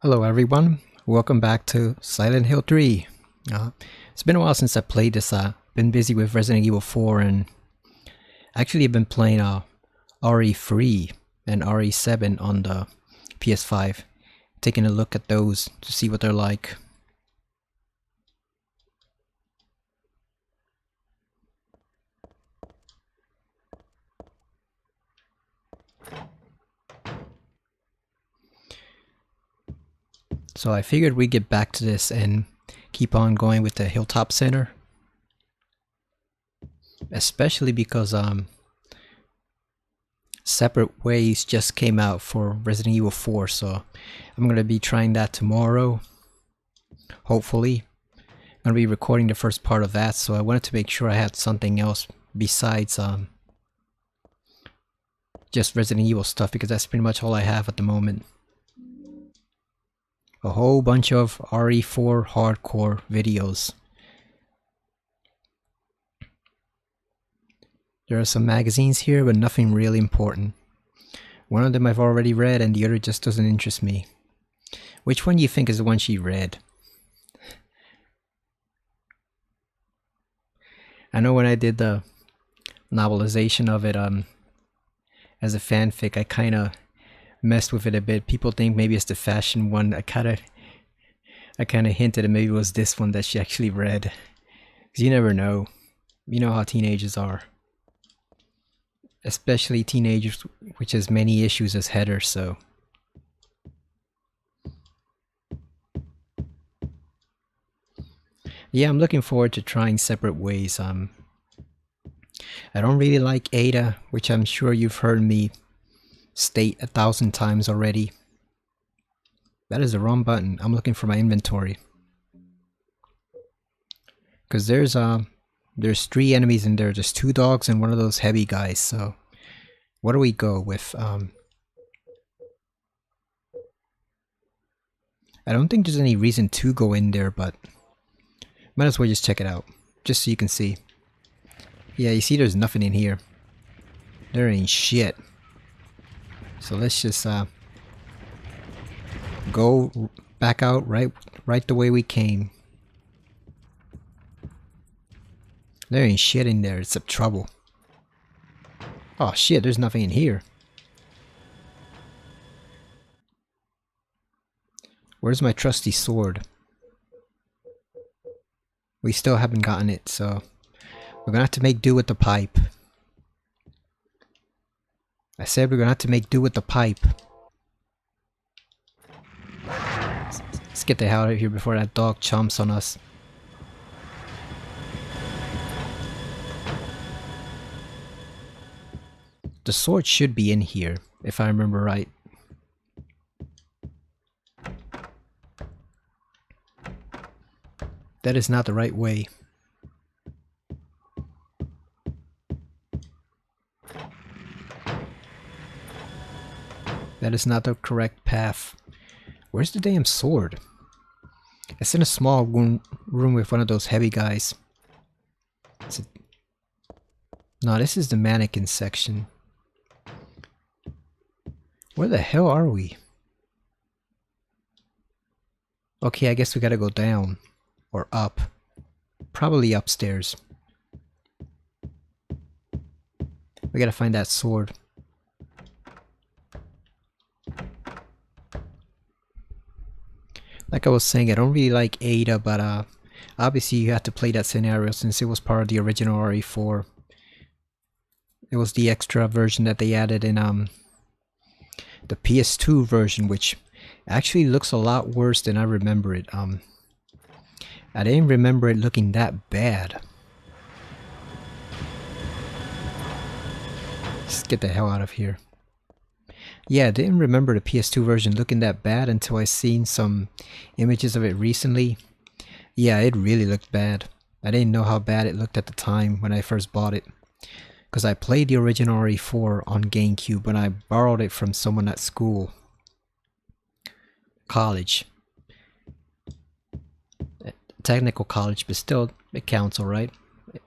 Hello everyone, welcome back to Silent Hill 3. It's been a while since I played this. Been busy with Resident Evil 4 and actually I've been playing RE3 and RE7 on the PS5. Taking a look at those to see what they're like. So I figured we'd get back to this and keep on going with the Hilltop Center. Especially because Separate Ways just came out for Resident Evil 4, so I'm gonna be trying that tomorrow. Hopefully. I'm gonna be recording the first part of that, so I wanted to make sure I had something else besides just Resident Evil stuff, because that's pretty much all I have at the moment. A whole bunch of RE4 hardcore videos. There are some magazines here, but nothing really important. One of them I've already read and the other just doesn't interest me. Which one do you think is the one she read? I know when I did the novelization of it as a fanfic, I kinda messed with it a bit. People think maybe it's the fashion one. I kinda hinted that maybe it was this one that she actually read. 'Cause you never know. You know how teenagers are. Especially teenagers which has many issues as Heather, so. Yeah, I'm looking forward to trying Separate Ways. I don't really like Ada, which I'm sure you've heard me state 1,000 times already. That is the wrong button. I'm looking for my inventory. Cause there's 3 enemies in there. There's 2 dogs and one of those heavy guys. So what do we go with? I don't think there's any reason to go in there, but might as well just check it out, just so you can see. Yeah, you see, there's nothing in here. There ain't shit. So let's just go back out right the way we came. There ain't shit in there except trouble. Oh shit, there's nothing in here. Where's my trusty sword? We still haven't gotten it, so we're gonna have to make do with the pipe. I said we're gonna have to make do with the pipe. Let's get the hell out of here before that dog chomps on us. The sword should be in here, if I remember right. That is not the right way. That is not the correct path. Where's the damn sword? It's in a small room with one of those heavy guys. No, this is the mannequin section. Where the hell are we? Okay, I guess we gotta go down. Or up. Probably upstairs. We gotta find that sword. Like I was saying, I don't really like Ada, but obviously you have to play that scenario since it was part of the original RE4. It was the extra version that they added in the PS2 version, which actually looks a lot worse than I remember it. I didn't remember it looking that bad. Let's get the hell out of here. Yeah, I didn't remember the PS2 version looking that bad until I seen some images of it recently. Yeah, it really looked bad. I didn't know how bad it looked at the time when I first bought it. Because I played the original RE4 on GameCube when I borrowed it from someone at school. College. Technical college, but still, it counts, alright?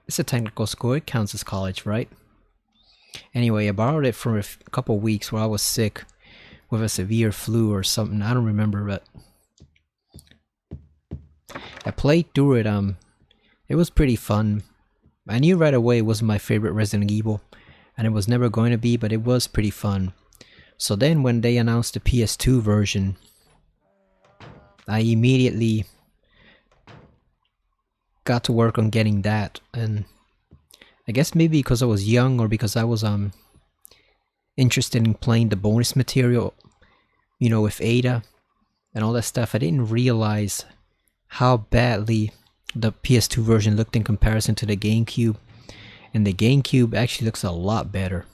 It's a technical school, it counts as college, right? Anyway, I borrowed it for a couple weeks while I was sick. with a severe flu or something. I don't remember, but I played through it. It was pretty fun. I knew right away it wasn't my favorite Resident Evil, and it was never going to be, but it was pretty fun. So then when they announced the PS2 version, I immediately got to work on getting that. And I guess maybe because I was young, or because I was interested in playing the bonus material, you know, with Ada and all that stuff, I didn't realize how badly the PS2 version looked in comparison to the GameCube. And the GameCube actually looks a lot better.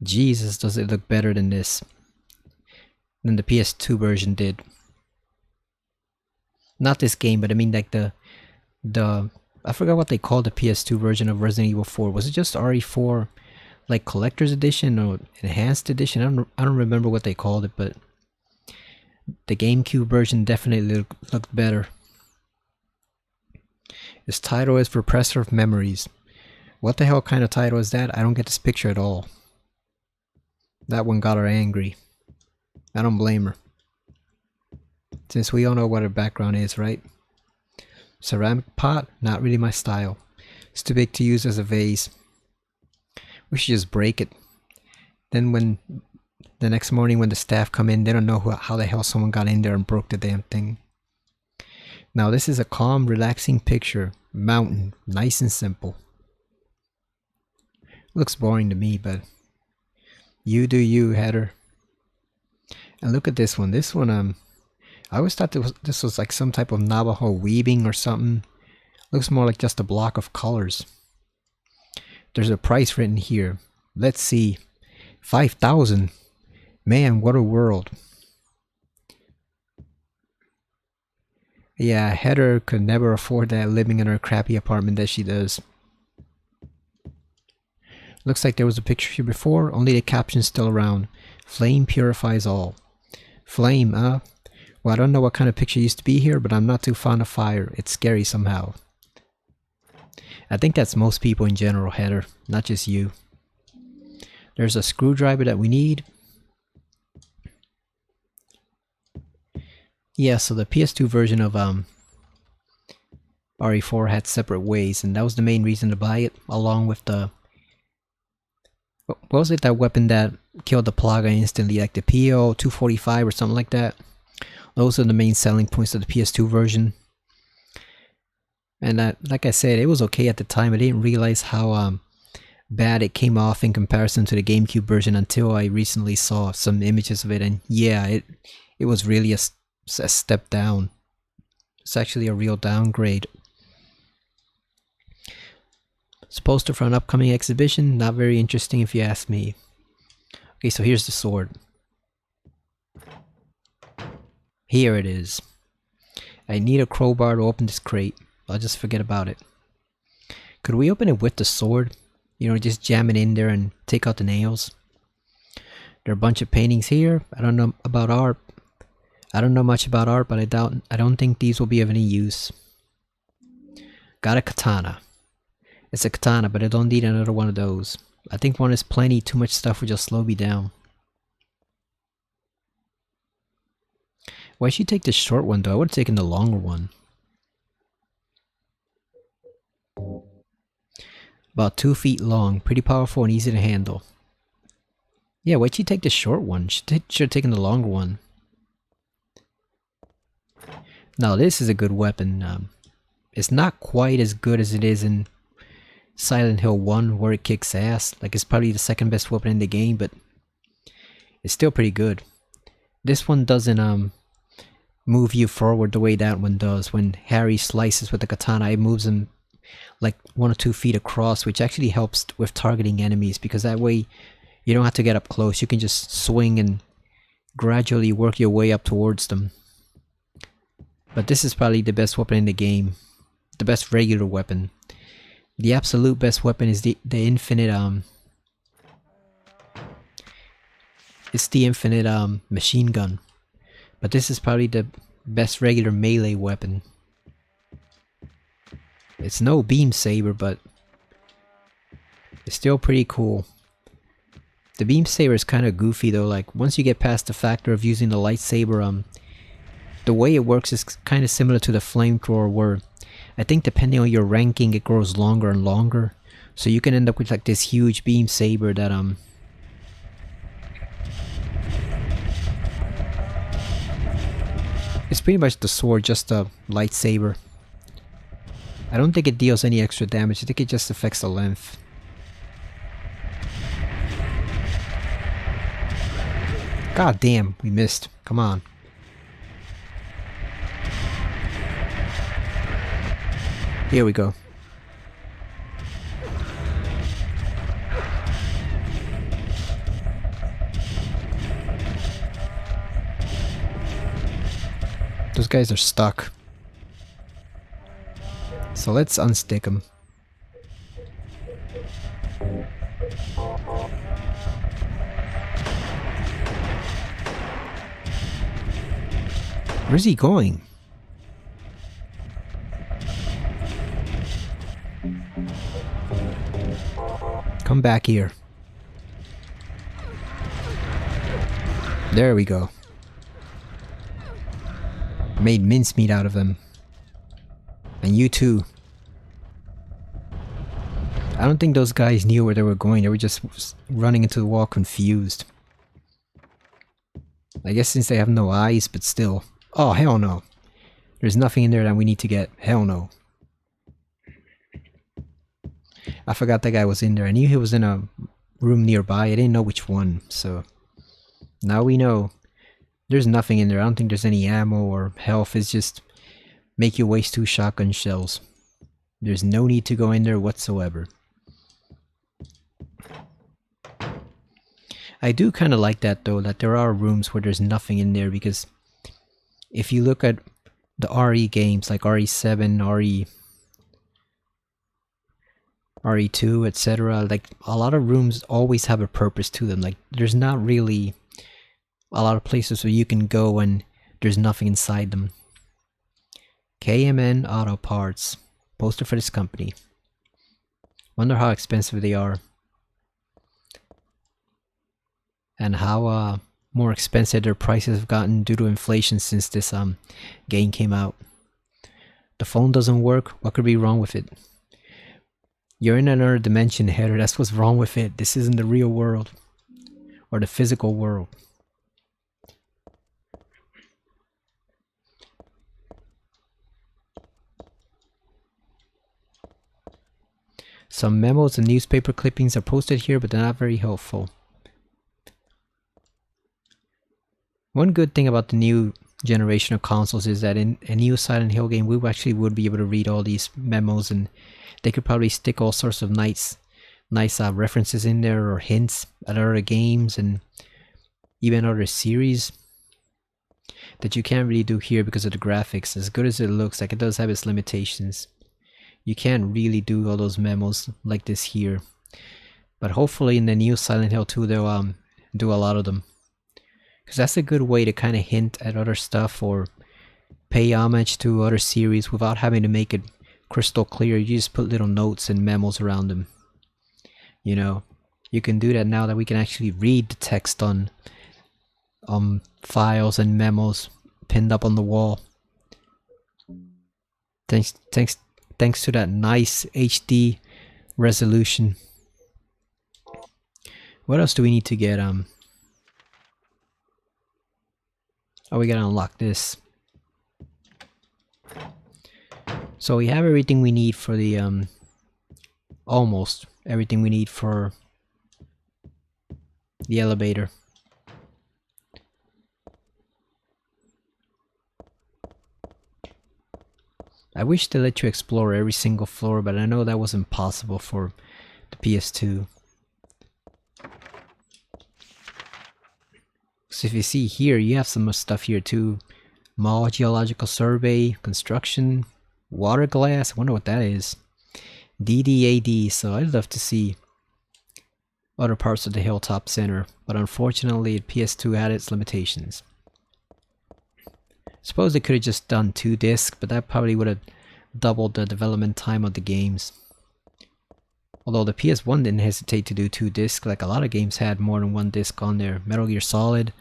Jesus, does it look better than this, than the PS2 version did. Not this game, but I mean like the I forgot what they called the PS2 version of Resident Evil 4. Was it just RE4 like collector's edition or enhanced edition? I don't remember what they called it, but the GameCube version definitely looked better. Its title is Repressor of Memories. What the hell kind of title is that? I don't get this picture at all. That one got her angry. I don't blame her, since we all know what her background is, right? Ceramic pot, not really my style. It's too big to use as a vase. We should just break it. Then when the next morning when the staff come in, they don't know how the hell someone got in there and broke the damn thing. Now this is a calm, relaxing picture. Mountain, nice and simple. Looks boring to me, but you do you, Heather. And look at this one. This one, I always thought this was like some type of Navajo weaving or something. Looks more like just a block of colors. There's a price written here. Let's see. 5,000. Man, what a world. Yeah, Heather could never afford that living in her crappy apartment that she does. Looks like there was a picture here before, only the caption's still around. Flame purifies all. Flame, Well, I don't know what kind of picture used to be here, but I'm not too fond of fire. It's scary somehow. I think that's most people in general, Heather, not just you. There's a screwdriver that we need. Yeah, so the PS2 version of RE4 had separate ways, and that was the main reason to buy it, along with the... What was it, that weapon that killed the Plaga instantly, like the PO 245 or something like that? Those are the main selling points of the PS2 version. And like I said, it was okay at the time. I didn't realize how bad it came off in comparison to the GameCube version until I recently saw some images of it, and yeah, it was really a step down. It's actually a real downgrade. It's a poster for an upcoming exhibition. Not very interesting if you ask me. Okay, so here's the sword. Here it is. I need a crowbar to open this crate. I'll just forget about it. Could we open it with the sword? You know, just jam it in there and take out the nails. There are a bunch of paintings here. I don't know about art. I don't know much about art, but I don't think these will be of any use. Got a katana. It's a katana, but I don't need another one of those. I think one is plenty. Too much stuff would just slow me down. Why'd she take the short one though? I would have taken the longer one. About 2 feet long, pretty powerful and easy to handle. Yeah, why'd she take the short one? She should have taken the longer one. Now this is a good weapon. It's not quite as good as it is in Silent Hill 1, where it kicks ass. Like, it's probably the second best weapon in the game, but it's still pretty good. This one doesn't move you forward the way that one does. When Harry slices with the katana, it moves him like 1 or 2 feet across, which actually helps with targeting enemies, because that way you don't have to get up close. You can just swing and gradually work your way up towards them. But this is probably the best weapon in the game. The best regular weapon. The absolute best weapon is the infinite it's the infinite machine gun. But this is probably the best regular melee weapon. It's no beam saber, but it's still pretty cool. The beam saber is kind of goofy though. Like once you get past the factor of using the lightsaber, the way it works is kind of similar to the flamethrower, where I think depending on your ranking, it grows longer and longer. So you can end up with like this huge beam saber that it's pretty much the sword, just a lightsaber. I don't think it deals any extra damage. I think it just affects the length. God damn, we missed. Come on. Here we go. Those guys are stuck. So let's unstick them. Where's he going? Come back here. There we go. Made mincemeat out of them. And you too. I don't think those guys knew where they were going. They were just running into the wall confused. I guess since they have no eyes, but still. Oh, hell no. There's nothing in there that we need to get. Hell no. I forgot that guy was in there. I knew he was in a room nearby. I didn't know which one, so... Now we know. There's nothing in there. I don't think there's any ammo or health. It's just... make you waste 2 shotgun shells. There's no need to go in there whatsoever. I do kind of like that though, that there are rooms where there's nothing in there, because... if you look at the RE games like RE7, RE2, etc., like a lot of rooms always have a purpose to them. Like there's not really a lot of places where you can go and there's nothing inside them. KMN Auto Parts, poster for this company. Wonder how expensive they are. And how more expensive their prices have gotten due to inflation since this game came out. The phone doesn't work. What could be wrong with it? You're in another dimension, Heather. That's what's wrong with it. This isn't the real world. Or the physical world. Some memos and newspaper clippings are posted here, but they're not very helpful. One good thing about the new generation of consoles is that in a new Silent Hill game, we actually would be able to read all these memos, and they could probably stick all sorts of nice references in there, or hints at other games and even other series that you can't really do here because of the graphics. As good as it looks, like, it does have its limitations. You can't really do all those memos like this here. But hopefully in the new Silent Hill 2 they'll do a lot of them. Because that's a good way to kind of hint at other stuff or pay homage to other series without having to make it crystal clear. You just put little notes and memos around them. You know, you can do that now that we can actually read the text on files and memos pinned up on the wall. Thanks to that nice HD resolution. What else do we need to get? Oh, we gotta unlock this. So we have everything we need for the almost everything we need for the elevator. I wish they let you explore every single floor, but I know that was impossible for the PS2. So if you see here, you have some stuff here too. Mall Geological Survey, Construction, Water Glass, I wonder what that is. DDAD, so I'd love to see other parts of the Hilltop Center, but unfortunately PS2 had its limitations. Suppose they could have just done 2 discs, but that probably would have doubled the development time of the games. Although the PS1 didn't hesitate to do 2 discs, like a lot of games had more than 1 disc on there. Metal Gear Solid,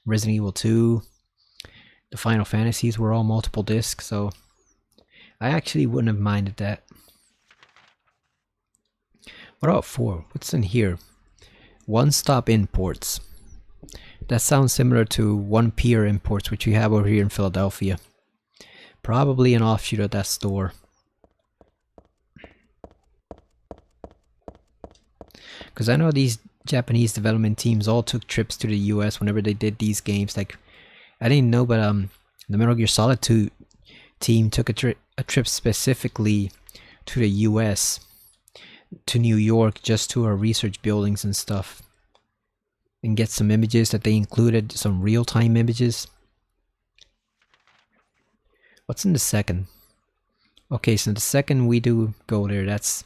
Resident Evil 2, the Final Fantasies were all multiple discs, so I actually wouldn't have minded that. What about 4? What's in here? One-stop imports. That sounds similar to One Pier imports, which we have over here in Philadelphia. Probably an offshoot of that store. Because I know these Japanese development teams all took trips to the US whenever they did these games. Like, I didn't know, but the Metal Gear Solid 2 team took a trip specifically to the US, to New York, just to our research buildings and stuff, and get some images that they included, some real-time images. What's in the second? Okay, so the second we do go there. That's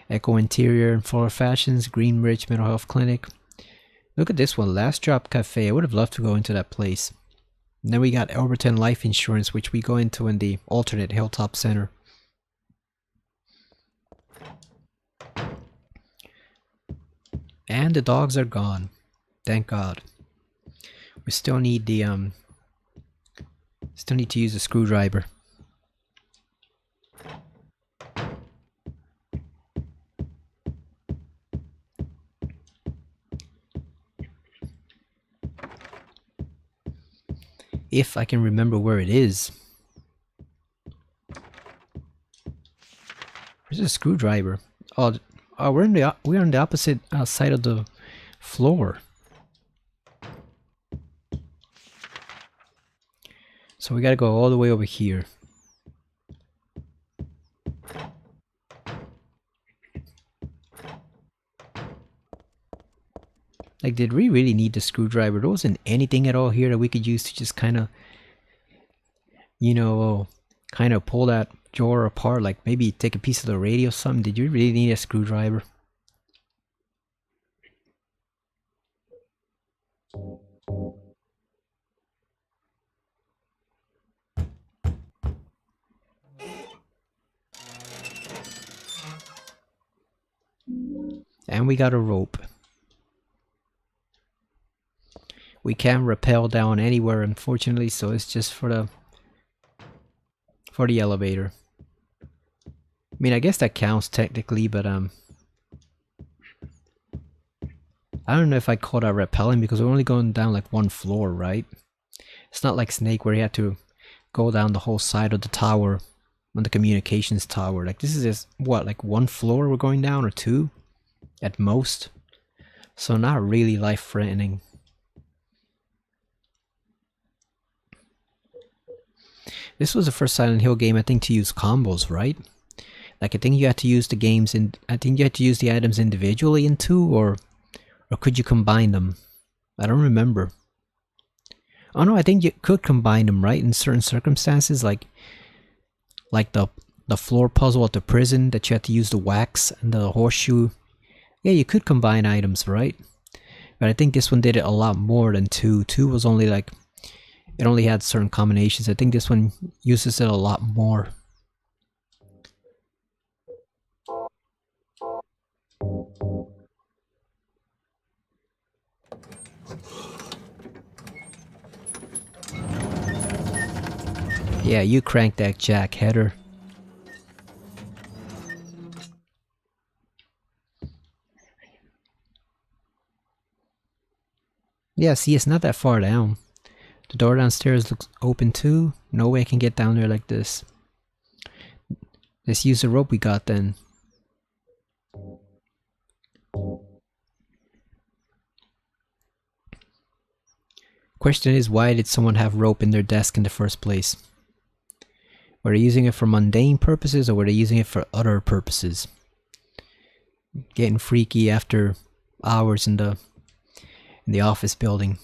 Echo Interior and Floor Fashions, Greenbridge Mental Health Clinic. Look at this one, Last Drop Cafe. I would have loved to go into that place. And then we got Elberton Life Insurance, which we go into in the alternate Hilltop Center. And the dogs are gone. Thank God. We still need the still need to use a screwdriver. If I can remember where it is. Where's the screwdriver? Oh, we're on the opposite side of the floor. So we gotta go all the way over here. Like, did we really need the screwdriver? There wasn't anything at all here that we could use to just kind of, you know, kind of pull that drawer apart. Like, maybe take a piece of the radio or something. Did you really need a screwdriver? And we got a rope. We can't rappel down anywhere, unfortunately, so it's just for the elevator. I mean, I guess that counts technically, but I don't know if I call that rappelling, because we're only going down like one floor, right? It's not like Snake where you had to go down the whole side of the tower on the communications tower. Like, this is just what, like one floor we're going down, or two at most, so not really life-threatening. This was the first Silent Hill game, I think, to use combos, right? Like, I think you had to use the games in, I think you had to use the items individually in 2, or could you combine them? I don't remember. Oh no, I think you could combine them, right? In certain circumstances, like the floor puzzle at the prison that you had to use the wax and the horseshoe. Yeah, you could combine items, right? But I think this one did it a lot more than 2. 2 was only like, it only had certain combinations. I think this one uses it a lot more. Yeah, you crank that jack header. Yeah, see, it's not that far down. The door downstairs looks open too. No way I can get down there like this. Let's use the rope we got then. Question is, why did someone have rope in their desk in the first place? Were they using it for mundane purposes, or were they using it for other purposes? Getting freaky after hours in the office building.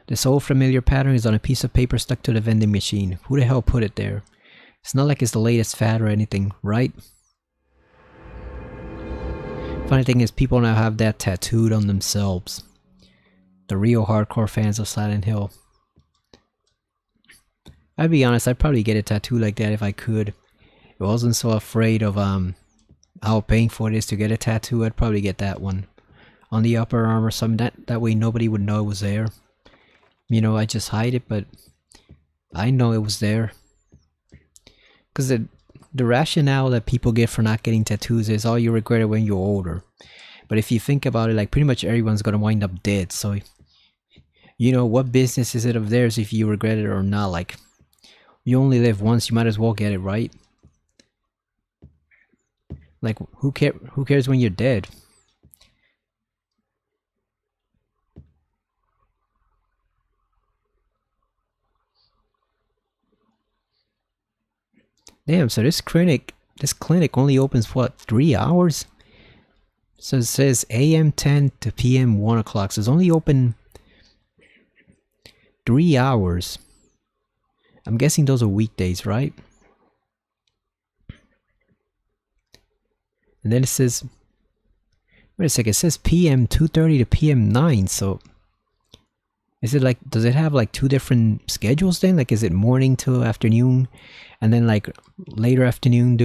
This old familiar pattern is on a piece of paper stuck to the vending machine. Who the hell put it there? It's not like it's the latest fad or anything, right? Funny thing is, people now have that tattooed on themselves. The real hardcore fans of Silent Hill. I'd be honest, I'd probably get a tattoo like that if I could. I wasn't so afraid of how painful it is to get a tattoo, I'd probably get that one on the upper arm or something. That way nobody would know it was there. You know, I just hide it, but I know it was there. Because the rationale that people get for not getting tattoos is, oh, you regret it when you're older. But if you think about it, like, pretty much everyone's gonna wind up dead. So, you know, what business is it of theirs if you regret it or not? Like, you only live once, you might as well get it right. Like, who cares when you're dead? Damn, so this clinic only opens what, 3 hours? So it says AM 10 to PM 1 o'clock. So it's only open 3 hours. I'm guessing those are weekdays, right? And then it says, wait a second, it says PM 2:30 to PM 9. So is it like, does it have like two different schedules then? Like, is it morning to afternoon and then like later afternoon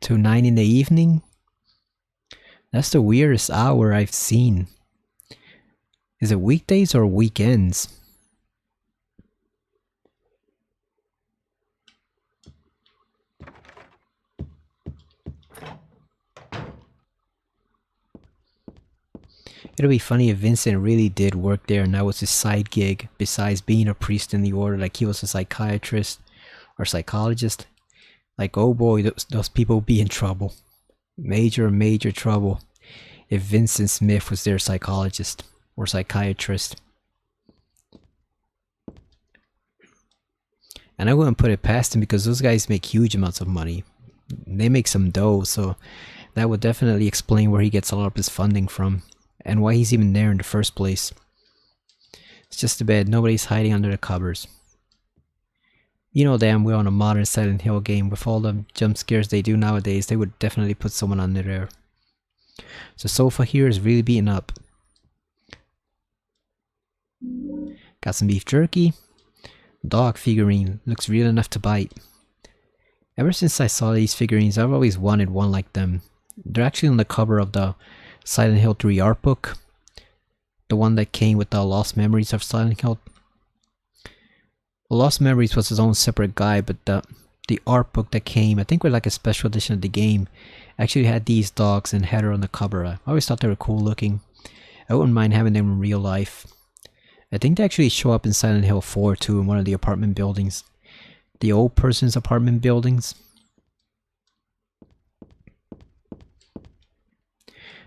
to 9 in the evening? That's the weirdest hour I've seen. Is it weekdays or weekends? It'll be funny if Vincent really did work there and that was his side gig besides being a priest in the order, like he was a psychiatrist or psychologist. Like, oh boy, those people would be in trouble. Major trouble if Vincent Smith was their psychologist or psychiatrist. And I wouldn't put it past him because those guys make huge amounts of money. They make some dough, so that would definitely explain where he gets a lot of his funding from and why he's even there in the first place. It's just too bad nobody's hiding under the covers. You know damn well on a modern Silent Hill game, with all the jump scares they do nowadays, they would definitely put someone under there. So sofa here is really beaten up. Got some beef jerky. Dog figurine, looks real enough to bite. Ever since I saw these figurines, I've always wanted one like them. They're actually on the cover of the Silent Hill 3 art book. The one that came with the Lost Memories of Silent Hill. Lost Memories was his own separate guide, but the art book that came, I think with like a special edition of the game, actually had these dogs and had her on the cover. I always thought they were cool looking. I wouldn't mind having them in real life. I think they actually show up in Silent Hill 4 too, in one of the apartment buildings. The old person's apartment buildings.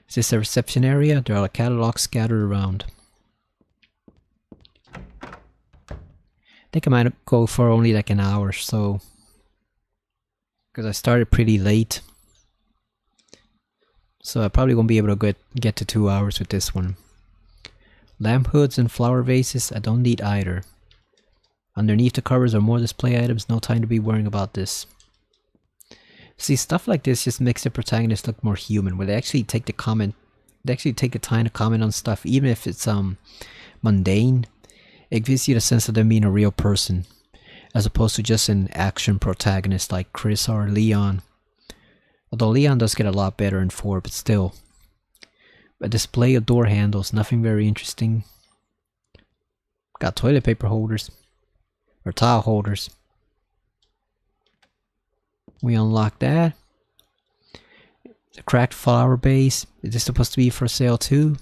Is this a reception area? There are catalogs scattered around. I think I might go for only like an hour or so. Because I started pretty late. So I probably won't be able to get to 2 hours with this one. Lamp hoods and flower vases, I don't need either. Underneath the covers are more display items, no time to be worrying about this. See, stuff like this just makes the protagonist look more human, where they actually take the time to comment on stuff, even if it's mundane. It gives you the sense of them being a real person, as opposed to just an action protagonist like Chris or Leon. Although Leon does get a lot better in 4, but still. A display of door handles, nothing very interesting. Got toilet paper holders. Or towel holders. We unlock that. The cracked flower vase. Is this supposed to be for sale too?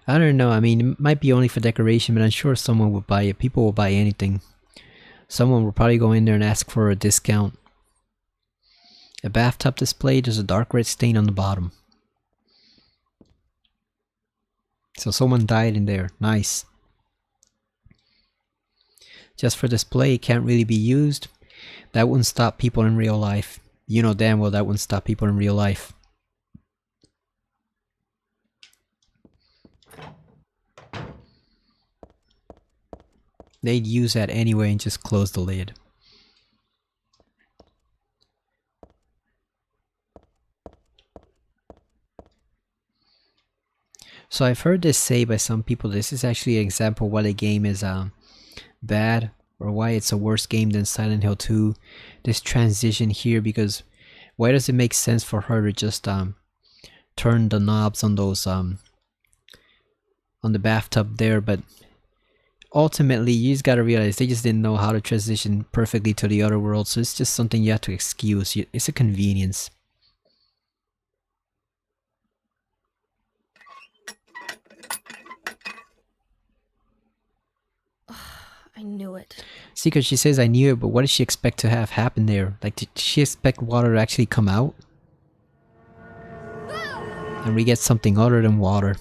I don't know, I mean, it might be only for decoration, but I'm sure someone would buy it. People will buy anything. Someone will probably go in there and ask for a discount. A bathtub display, there's a dark red stain on the bottom. So someone died in there, nice. Just for display, it can't really be used. That wouldn't stop people in real life. You know damn well that wouldn't stop people in real life. They'd use that anyway and just close the lid. So I've heard this say by some people, this is actually an example what a game is bad or why it's a worse game than Silent Hill 2. This transition here, because why does it make sense for her to just turn the knobs on those on the bathtub there, but ultimately you just gotta realize they just didn't know how to transition perfectly to the other world, so it's just something you have to excuse. It's a convenience. I knew it. See, because she says I knew it, but what did she expect to have happen there? Like, did she expect water to actually come out? And we get something other than water.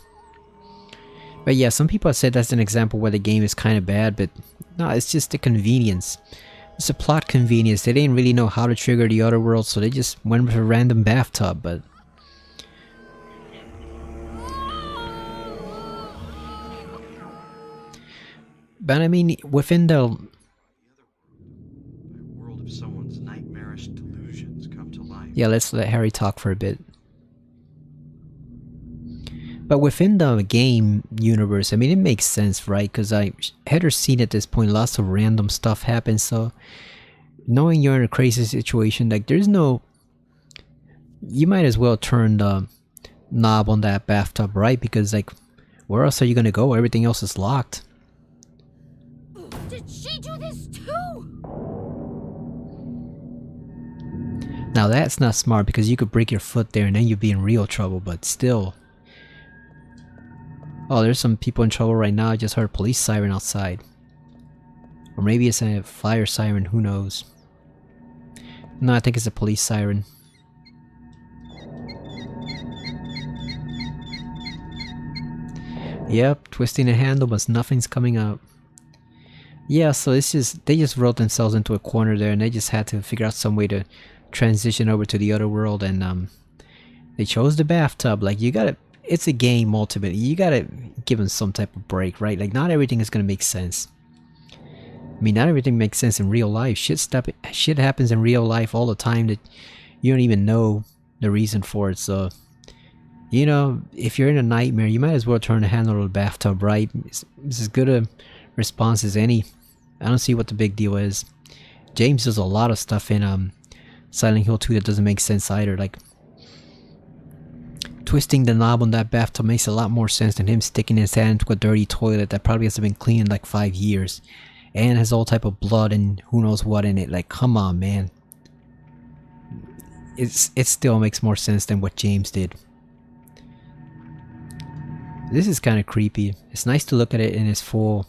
But yeah, some people have said that's an example where the game is kind of bad, but no, it's just the convenience. It's a plot convenience. They didn't really know how to trigger the other world, so they just went with a random bathtub, but... But I mean, within the world of someone's nightmarish delusions come to life. Yeah, let's let Harry talk for a bit. But within the game universe, I mean, it makes sense, right? Because I had her seen at this point, lots of random stuff happens, so knowing you're in a crazy situation, like there's no... You might as well turn the knob on that bathtub, right? Because like, where else are you gonna go? Everything else is locked. Did she do this too? Now that's not smart because you could break your foot there and then you'd be in real trouble, but still. Oh, there's some people in trouble right now. I just heard a police siren outside. Or maybe it's a fire siren, who knows. No, I think it's a police siren. Yep, twisting the handle but nothing's coming out. Yeah, so it's just, they just wrote themselves into a corner there and they just had to figure out some way to transition over to the other world, and they chose the bathtub. Like, you gotta, it's a game ultimately, you gotta give them some type of break, right? Like, not everything is gonna make sense. I mean, not everything makes sense in real life. Shit happens in real life all the time that you don't even know the reason for it, so... You know, if you're in a nightmare, you might as well turn the handle of the bathtub, right? It's as good a response as any. I don't see what the big deal is. James does a lot of stuff in Silent Hill 2 that doesn't make sense either. Like, twisting the knob on that bathtub makes a lot more sense than him sticking his hand into a dirty toilet that probably hasn't been cleaned in like 5 years. And has all type of blood and who knows what in it. Like, come on, man. It still makes more sense than what James did. This is kind of creepy. It's nice to look at it in its full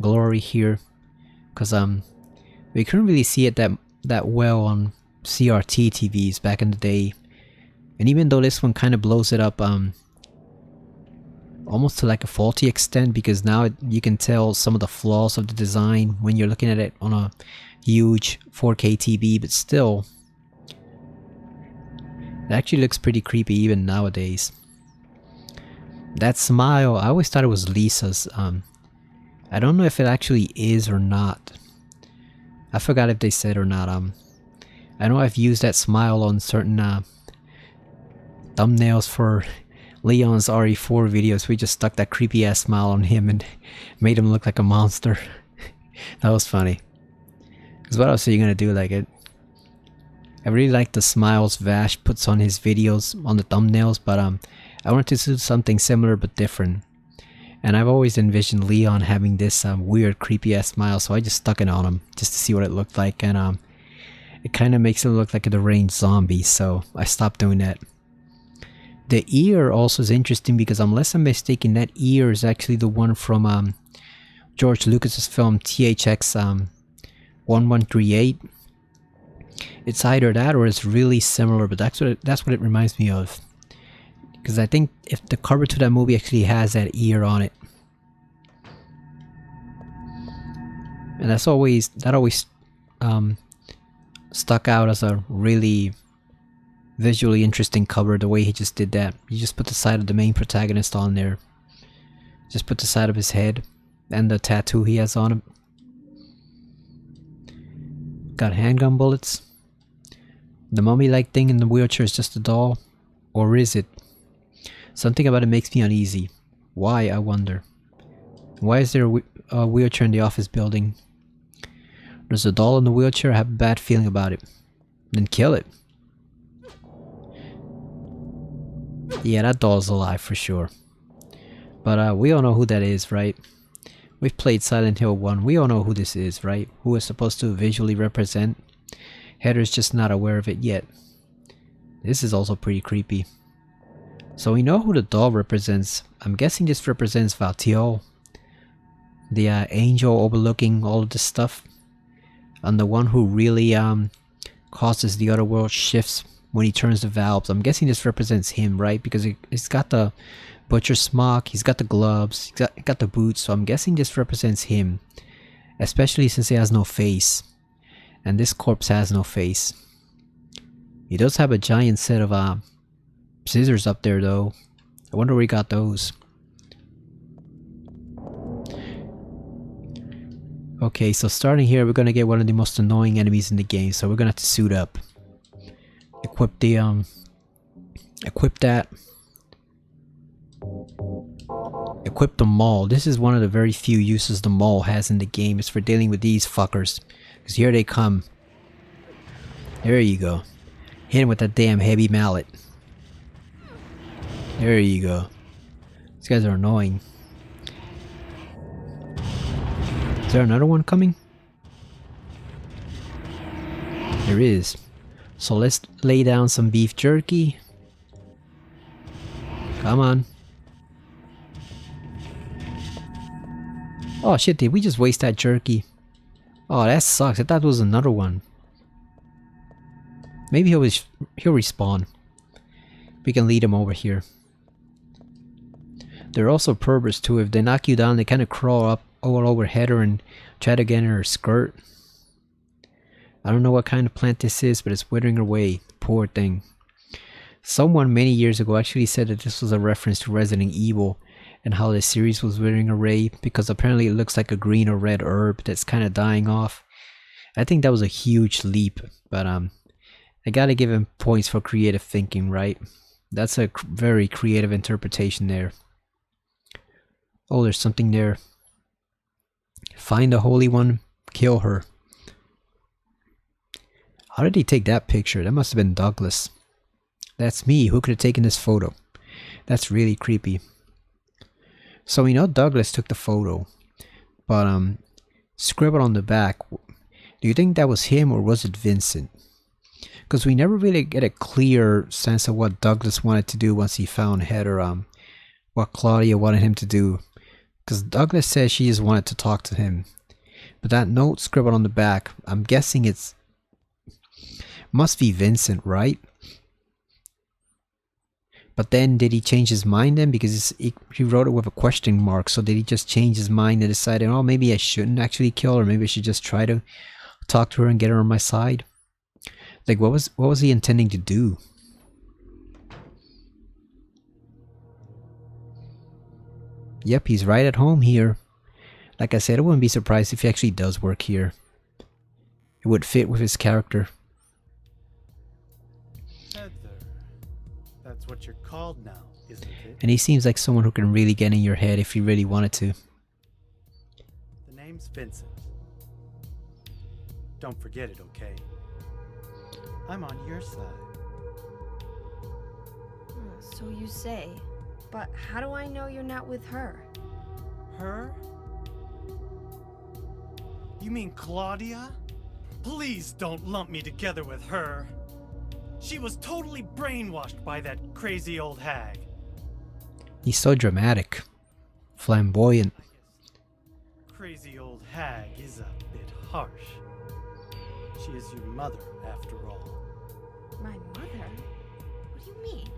glory here, because we couldn't really see it that well on CRT TVs back in the day. And even though this one kind of blows it up almost to like a faulty extent, because now you can tell some of the flaws of the design when you're looking at it on a huge 4K TV, but still it actually looks pretty creepy even nowadays. That smile, I always thought it was Lisa's. I don't know if it actually is or not. I forgot if they said or not. I know I've used that smile on certain thumbnails for Leon's RE4 videos. We just stuck that creepy ass smile on him and made him look like a monster. That was funny. Because what else are you gonna do? Like, I really like the smiles Vash puts on his videos on the thumbnails, but I wanted to do something similar but different. And I've always envisioned Leon having this weird creepy ass smile, so I just stuck it on him just to see what it looked like, and it kind of makes him look like a deranged zombie, so I stopped doing that. The ear also is interesting because unless I'm mistaken, that ear is actually the one from George Lucas's film THX 1138. It's either that or it's really similar, but that's what it reminds me of. Because I think if the cover to that movie actually has that ear on it. And that always stuck out as a really visually interesting cover, the way he just did that. He just put the side of the main protagonist on there. Just put the side of his head and the tattoo he has on him. Got handgun bullets. The mummy-like thing in the wheelchair is just a doll. Or is it? Something about it makes me uneasy. Why, I wonder. Why is there a wheelchair in the office building? There's a doll in the wheelchair. I have a bad feeling about it. Then kill it. Yeah, that doll's alive for sure. But we all know who that is, right? We've played Silent Hill 1. We all know who this is, right? Who it's supposed to visually represent. Heather's just not aware of it yet. This is also pretty creepy. So we know who the doll represents. I'm guessing this represents Valtiel. The angel overlooking all of this stuff. And the one who really causes the other world shifts when he turns the valves. I'm guessing this represents him, right? Because he's got the butcher smock, he's got the gloves, he's got the boots. So I'm guessing this represents him. Especially since he has no face. And this corpse has no face. He does have a giant set of scissors up there though. I wonder where he got those. Okay, so starting here, we're gonna get one of the most annoying enemies in the game, so we're gonna have to suit up. Equip the equip that. Equip the maul. This is one of the very few uses the maul has in the game. It's for dealing with these fuckers. Because here they come. There you go. Hit him with that damn heavy mallet. There you go. These guys are annoying. Is there another one coming? There is. So let's lay down some beef jerky. Come on. Oh shit, did we just waste that jerky? Oh, that sucks. I thought it was another one. Maybe he'll respawn. We can lead him over here. They're also perverts too. If they knock you down, they kind of crawl up all over Heather and try to get in her skirt. I don't know what kind of plant this is, but it's withering away. Poor thing. Someone many years ago actually said that this was a reference to Resident Evil and how the series was withering away because apparently it looks like a green or red herb that's kind of dying off. I think that was a huge leap, but I gotta give him points for creative thinking, right? That's a very creative interpretation there. Oh, there's something there. Find the Holy One, kill her. How did he take that picture? That must have been Douglas. That's me. Who could have taken this photo? That's really creepy. So we know Douglas took the photo, but scribbled on the back. Do you think that was him or was it Vincent? Because we never really get a clear sense of what Douglas wanted to do once he found Heather. What Claudia wanted him to do. Because Douglas says she just wanted to talk to him. But that note scribbled on the back, I'm guessing it's... must be Vincent, right? But then did he change his mind then? Because he wrote it with a question mark. So did he just change his mind and decided, oh, maybe I shouldn't actually kill her. Maybe I should just try to talk to her and get her on my side. Like, what was he intending to do? Yep, he's right at home here. Like I said, I wouldn't be surprised if he actually does work here. It would fit with his character. Heather. That's what you're called now, isn't it? And he seems like someone who can really get in your head if he really wanted to. The name's Vincent. Don't forget it, okay? I'm on your side. So you say. But how do I know you're not with her? Her? You mean Claudia? Please don't lump me together with her. She was totally brainwashed by that crazy old hag. He's so dramatic. Flamboyant. Crazy old hag is a bit harsh. She is your mother, after all. My mother? What do you mean?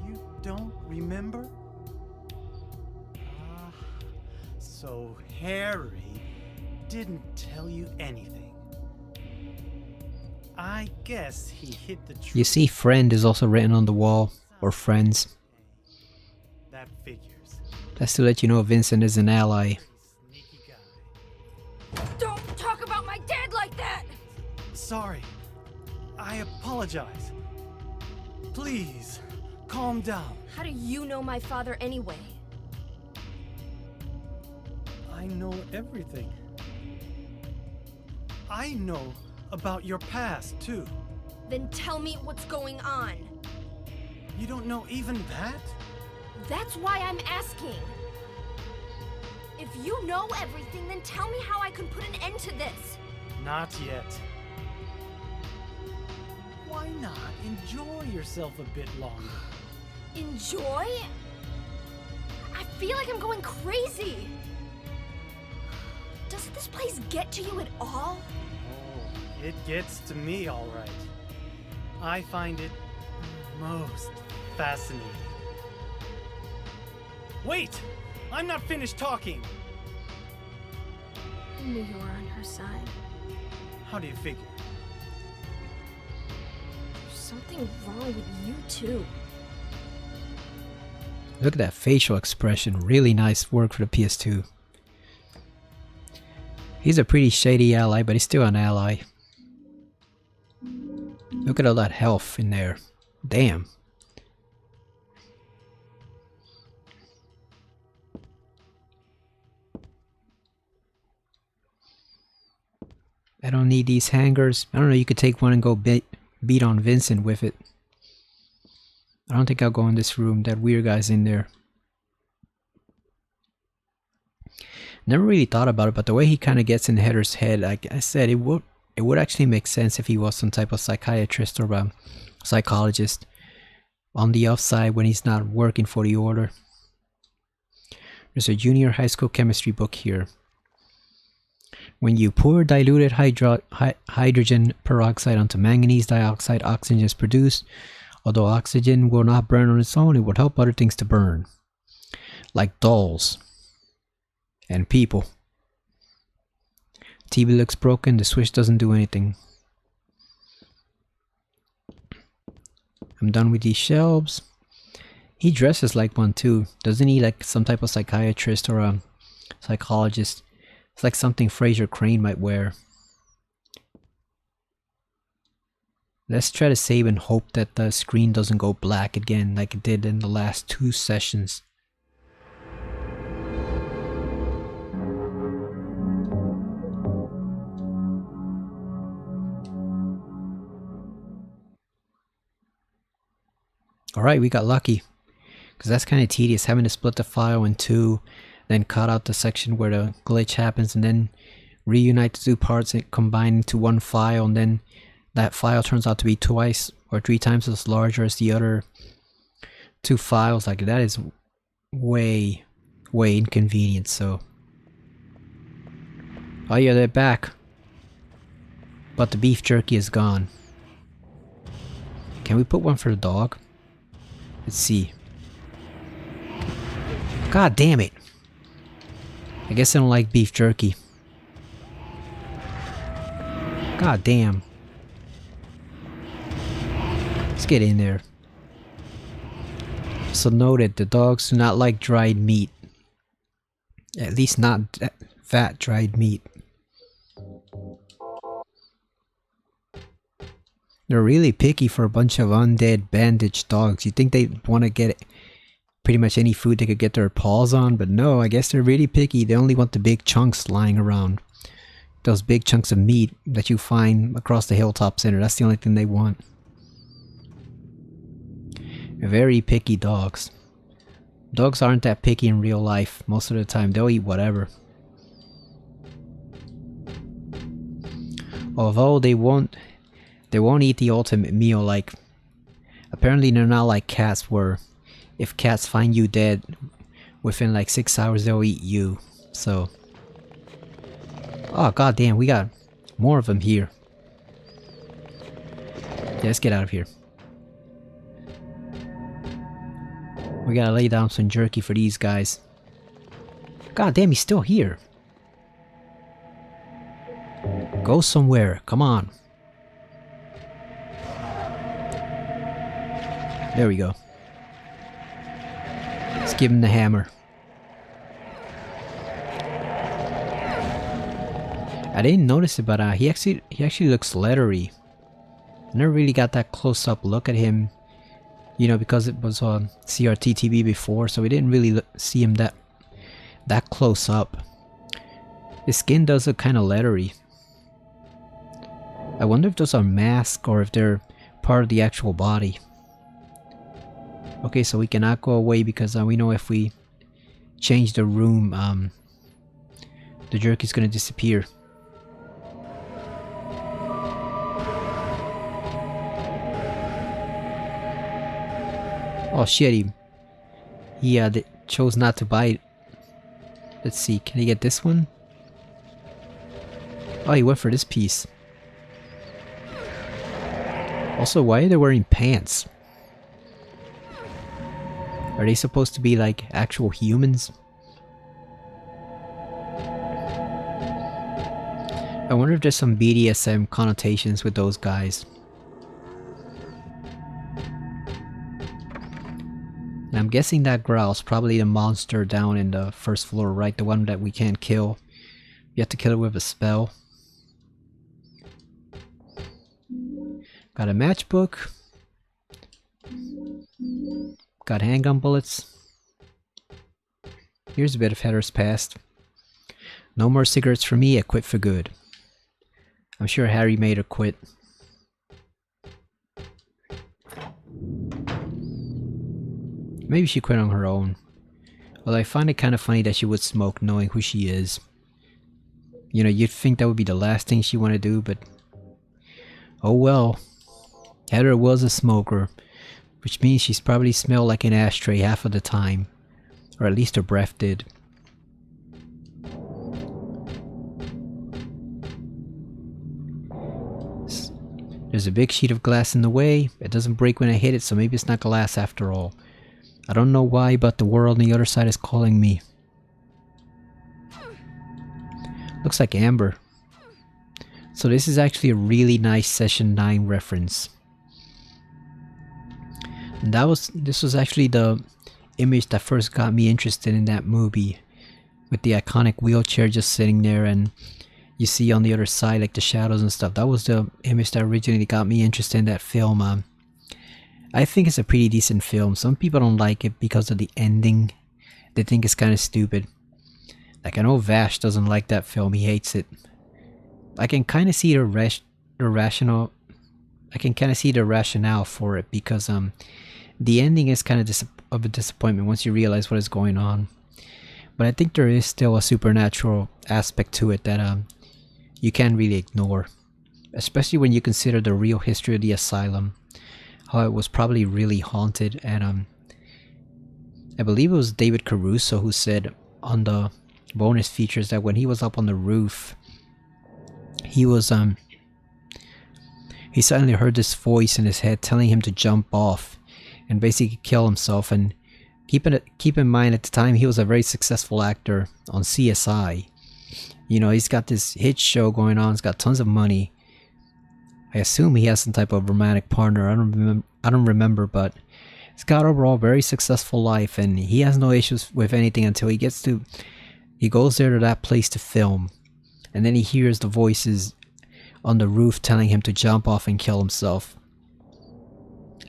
You don't remember? Ah, so Harry didn't tell you anything. I guess he hid the truth. You see, friend is also written on the wall. Or friends. That figures. That's to let you know Vincent is an ally. Sneaky guy. Don't talk about my dad like that! Sorry. I apologize. Please, calm down. How do you know my father anyway? I know everything. I know about your past, too. Then tell me what's going on. You don't know even that? That's why I'm asking. If you know everything, then tell me how I can put an end to this. Not yet. Why not enjoy yourself a bit longer? Enjoy? I feel like I'm going crazy. Does this place get to you at all? Oh, it gets to me, all right. I find it most fascinating. Wait! I'm not finished talking! I knew you were on her side. How do you figure? There's something wrong with you too. Look at that facial expression. Really nice work for the PS2. He's a pretty shady ally, but he's still an ally. Look at all that health in there. Damn. I don't need these hangers. I don't know, you could take one and go beat on Vincent with it. I don't think I'll go in this room. That weird guy's in there. Never really thought about it, but the way he kind of gets in Heather's head, like I said, it would actually make sense if he was some type of psychiatrist or a psychologist on the offside when he's not working for the order. There's a junior high school chemistry book here. When you pour diluted hydrogen peroxide onto manganese dioxide, oxygen is produced. Although oxygen will not burn on its own, it will help other things to burn. Like dolls. And people. TV looks broken, the switch doesn't do anything. I'm done with these shelves. He dresses like one too. Doesn't he, like some type of psychiatrist or a psychologist? It's like something Fraser Crane might wear. Let's try to save and hope that the screen doesn't go black again like it did in the last 2 sessions. Alright, we got lucky. Because that's kind of tedious, having to split the file in 2, then cut out the section where the glitch happens, and then reunite the 2 parts and combine into 1 file, and then that file turns out to be twice or 3 times as larger as the other 2 files. Like, that is way inconvenient. So, oh yeah, they're back, but the beef jerky is gone. Can we put one for the dog? Let's see. God damn it. I guess I don't like beef jerky. God damn. Let's get in there. So noted, the dogs do not like dried meat. At least not fat dried meat. They're really picky for a bunch of undead bandaged dogs. You'd think they'd want to get pretty much any food they could get their paws on, but no, I guess they're really picky. They only want the big chunks lying around. Those big chunks of meat that you find across the Hilltop Center. That's the only thing they want. Very picky dogs. Dogs aren't that picky in real life. Most of the time, they'll eat whatever. Although they won't eat the ultimate meal. Like, apparently they're not like cats, where if cats find you dead within like 6 hours, they'll eat you. So, oh god damn, we got more of them here. Yeah, let's get out of here. We gotta lay down some jerky for these guys. God damn, he's still here. Go somewhere, come on. There we go. Let's give him the hammer. I didn't notice it, but he actually looks leathery. I never really got that close-up look at him. You know, because it was on CRT TV before, so we didn't really see him that close up. His skin does look kind of leathery. I wonder if those are masks or if they're part of the actual body. Okay, so we cannot go away because we know if we change the room, the jerk is gonna disappear. Oh shit, he chose not to bite. Let's see, can he get this one? Oh, he went for this piece. Also, why are they wearing pants? Are they supposed to be like actual humans? I wonder if there's some BDSM connotations with those guys. And I'm guessing that growl's probably the monster down in the first floor, right? The one that we can't kill. You have to kill it with a spell. Got a matchbook. Got handgun bullets. Here's a bit of headers past. No more cigarettes for me, I quit for good. I'm sure Harry made her quit. Maybe she quit on her own. Although I find it kind of funny that she would smoke knowing who she is. You know, you'd think that would be the last thing she want to do, but... oh well. Heather was a smoker. Which means she's probably smelled like an ashtray half of the time. Or at least her breath did. There's a big sheet of glass in the way. It doesn't break when I hit it, so maybe it's not glass after all. I don't know why, but the world on the other side is calling me. Looks like amber. So this is actually a really nice Session 9 reference. And this was actually the image that first got me interested in that movie. With the iconic wheelchair just sitting there, and you see on the other side like the shadows and stuff. That was the image that originally got me interested in that film. I think it's a pretty decent film. Some people don't like it because of the ending. They think it's kind of stupid. Like I know Vash doesn't like that film. He hates it. I can kind of see the rationale. I can kind of see the rationale for it because the ending is kind of a disappointment once you realize what is going on. But I think there is still a supernatural aspect to it that you can't really ignore, especially when you consider the real history of the asylum, how it was probably really haunted. And I believe it was David Caruso who said on the bonus features that when he was up on the roof, he was he suddenly heard this voice in his head telling him to jump off and basically kill himself. And keep in mind at the time he was a very successful actor on CSI. You know, he's got this hit show going on. He's got tons of money. I assume he has some type of romantic partner. I don't remember, but he's got overall very successful life, and he has no issues with anything until he goes there to that place to film, and then he hears the voices on the roof telling him to jump off and kill himself.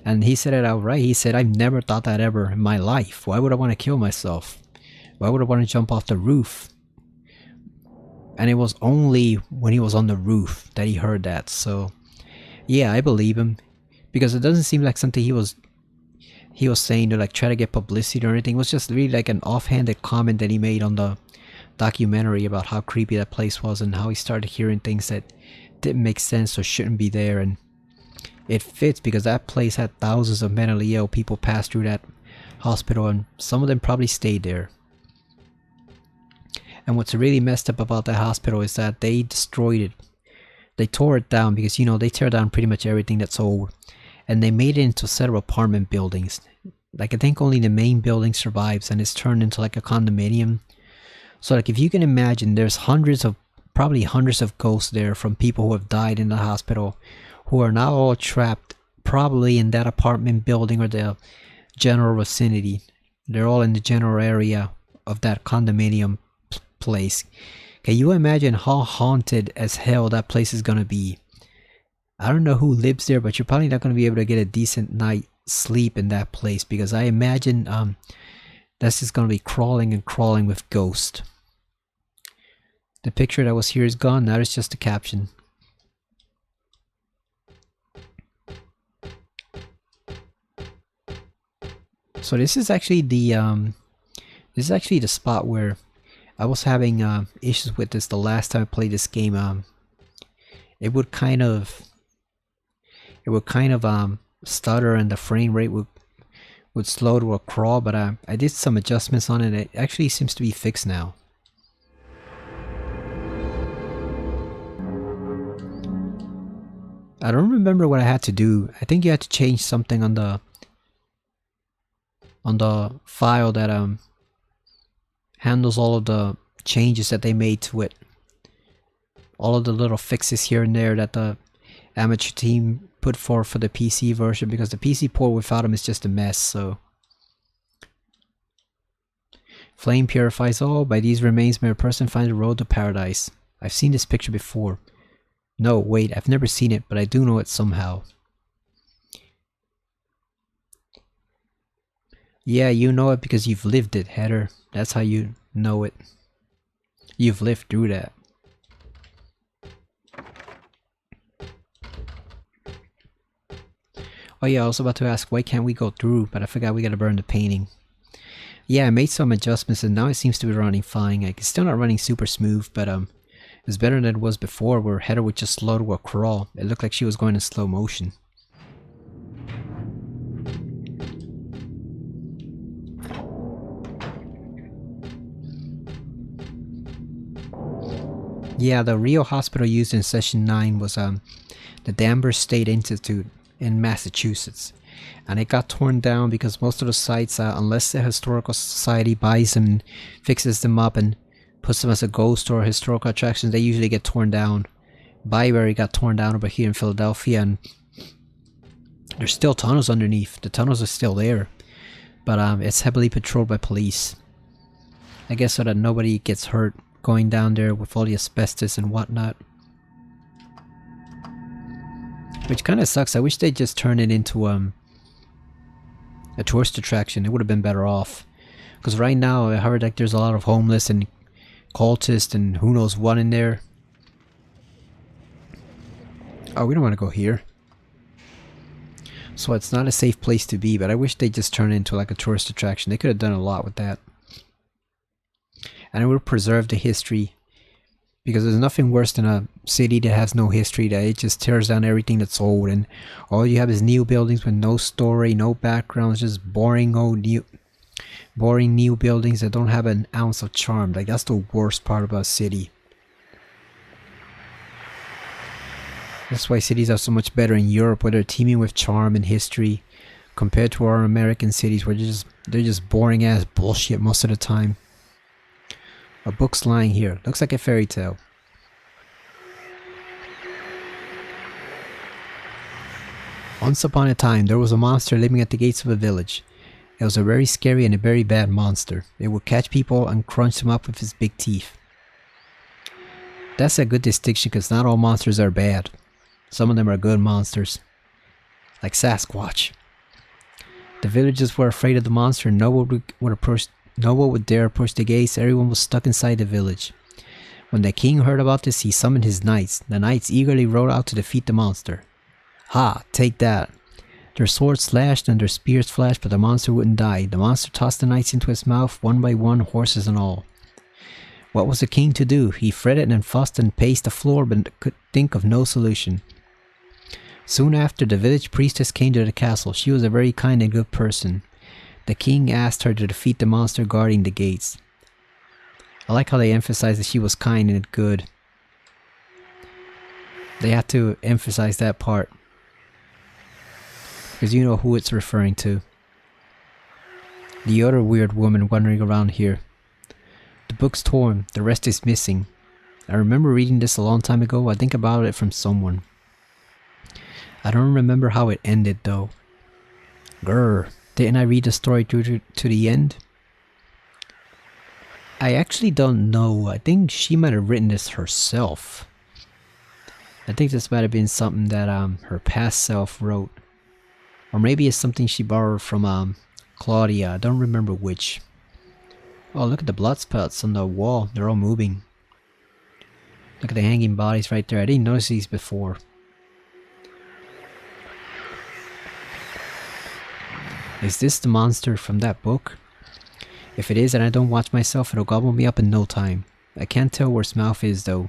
And he said it outright. He said, "I've never thought that ever in my life. Why would I want to kill myself? Why would I want to jump off the roof?" And it was only when he was on the roof that he heard that. So yeah, I believe him, because it doesn't seem like something he was saying to like try to get publicity or anything. It was just really like an offhanded comment that he made on the documentary about how creepy that place was and how he started hearing things that didn't make sense or shouldn't be there. And it fits because that place had thousands of mentally ill people pass through that hospital, and some of them probably stayed there. And what's really messed up about that hospital is that they destroyed it. They tore it down because, you know, they tear down pretty much everything that's old. And they made it into several apartment buildings. Like, I think only the main building survives, and it's turned into like a condominium. So like, if you can imagine, there's probably hundreds of ghosts there from people who have died in the hospital, who are now all trapped probably in that apartment building or the general vicinity. They're all in the general area of that condominium place. Can you imagine how haunted as hell that place is gonna be? I don't know who lives there, but you're probably not gonna be able to get a decent night's sleep in that place, because I imagine that's just gonna be crawling and crawling with ghosts. The picture that was here is gone. Now it's just a caption. So this is actually the spot where I was having issues with this the last time I played this game. It would kind of stutter and the frame rate would slow to a crawl, but I did some adjustments on it. It actually seems to be fixed now. I don't remember what I had to do. I think you had to change something on the file that handles all of the changes that they made to it. All of the little fixes here and there that the amateur team put forth for the PC version, because the PC port without them is just a mess. So flame purifies all. By these remains may a person find the road to paradise. I've seen this picture before. No, wait, I've never seen it, but I do know it somehow. Yeah, you know it because you've lived it, Heather. That's how you know it. You've lived through that. Oh yeah, I was about to ask, why can't we go through? But I forgot we gotta burn the painting. Yeah, I made some adjustments and now it seems to be running fine. Like, it's still not running super smooth, but it's better than it was before, where Heather would just slow to a crawl. It looked like she was going in slow motion. Yeah, the Rio hospital used in Session 9 was the Danvers State Institute in Massachusetts. And it got torn down because most of the sites, unless the Historical Society buys them and fixes them up and puts them as a ghost or historical attraction, they usually get torn down. Byberry got torn down over here in Philadelphia, and there's still tunnels underneath. The tunnels are still there, but it's heavily patrolled by police. I guess so that nobody gets hurt going down there with all the asbestos and whatnot. Which kind of sucks. I wish they'd just turn it into a tourist attraction. It would have been better off. Because right now I heard like there's a lot of homeless and cultists and who knows what in there. Oh, we don't want to go here. So it's not a safe place to be, but I wish they'd just turn it into like a tourist attraction. They could have done a lot with that. And it would preserve the history. Because there's nothing worse than a city that has no history, that it just tears down everything that's old, and all you have is new buildings with no story, no backgrounds, just boring new buildings that don't have an ounce of charm. Like, that's the worst part about a city. That's why cities are so much better in Europe, where they're teeming with charm and history, compared to our American cities where they're just boring ass bullshit most of the time. A book's lying here. Looks like a fairy tale. Once upon a time, there was a monster living at the gates of a village. It was a very scary and a very bad monster. It would catch people and crunch them up with its big teeth. That's a good distinction, because not all monsters are bad. Some of them are good monsters. Like Sasquatch. The villagers were afraid of the monster, and no one would dare approach the gates. Everyone was stuck inside the village. When the king heard about this, he summoned his knights. The knights eagerly rode out to defeat the monster. Ha! Take that! Their swords slashed and their spears flashed, but the monster wouldn't die. The monster tossed the knights into his mouth, one by one, horses and all. What was the king to do? He fretted and fussed and paced the floor, but could think of no solution. Soon after, the village priestess came to the castle. She was a very kind and good person. The king asked her to defeat the monster guarding the gates. I like how they emphasize that she was kind and good. They have to emphasize that part, because you know who it's referring to. The other weird woman wandering around here. The book's torn, the rest is missing. I remember reading this a long time ago. I think about it from someone. I don't remember how it ended though. Grr, didn't I read the story to the end? I actually don't know. I think she might have written this herself. I think this might have been something that her past self wrote. Or maybe it's something she borrowed from Claudia. I don't remember which. Oh, look at the blood spots on the wall. They're all moving. Look at the hanging bodies right there. I didn't notice these before. Is this the monster from that book? If it is and I don't watch myself, it'll gobble me up in no time. I can't tell where its mouth is though.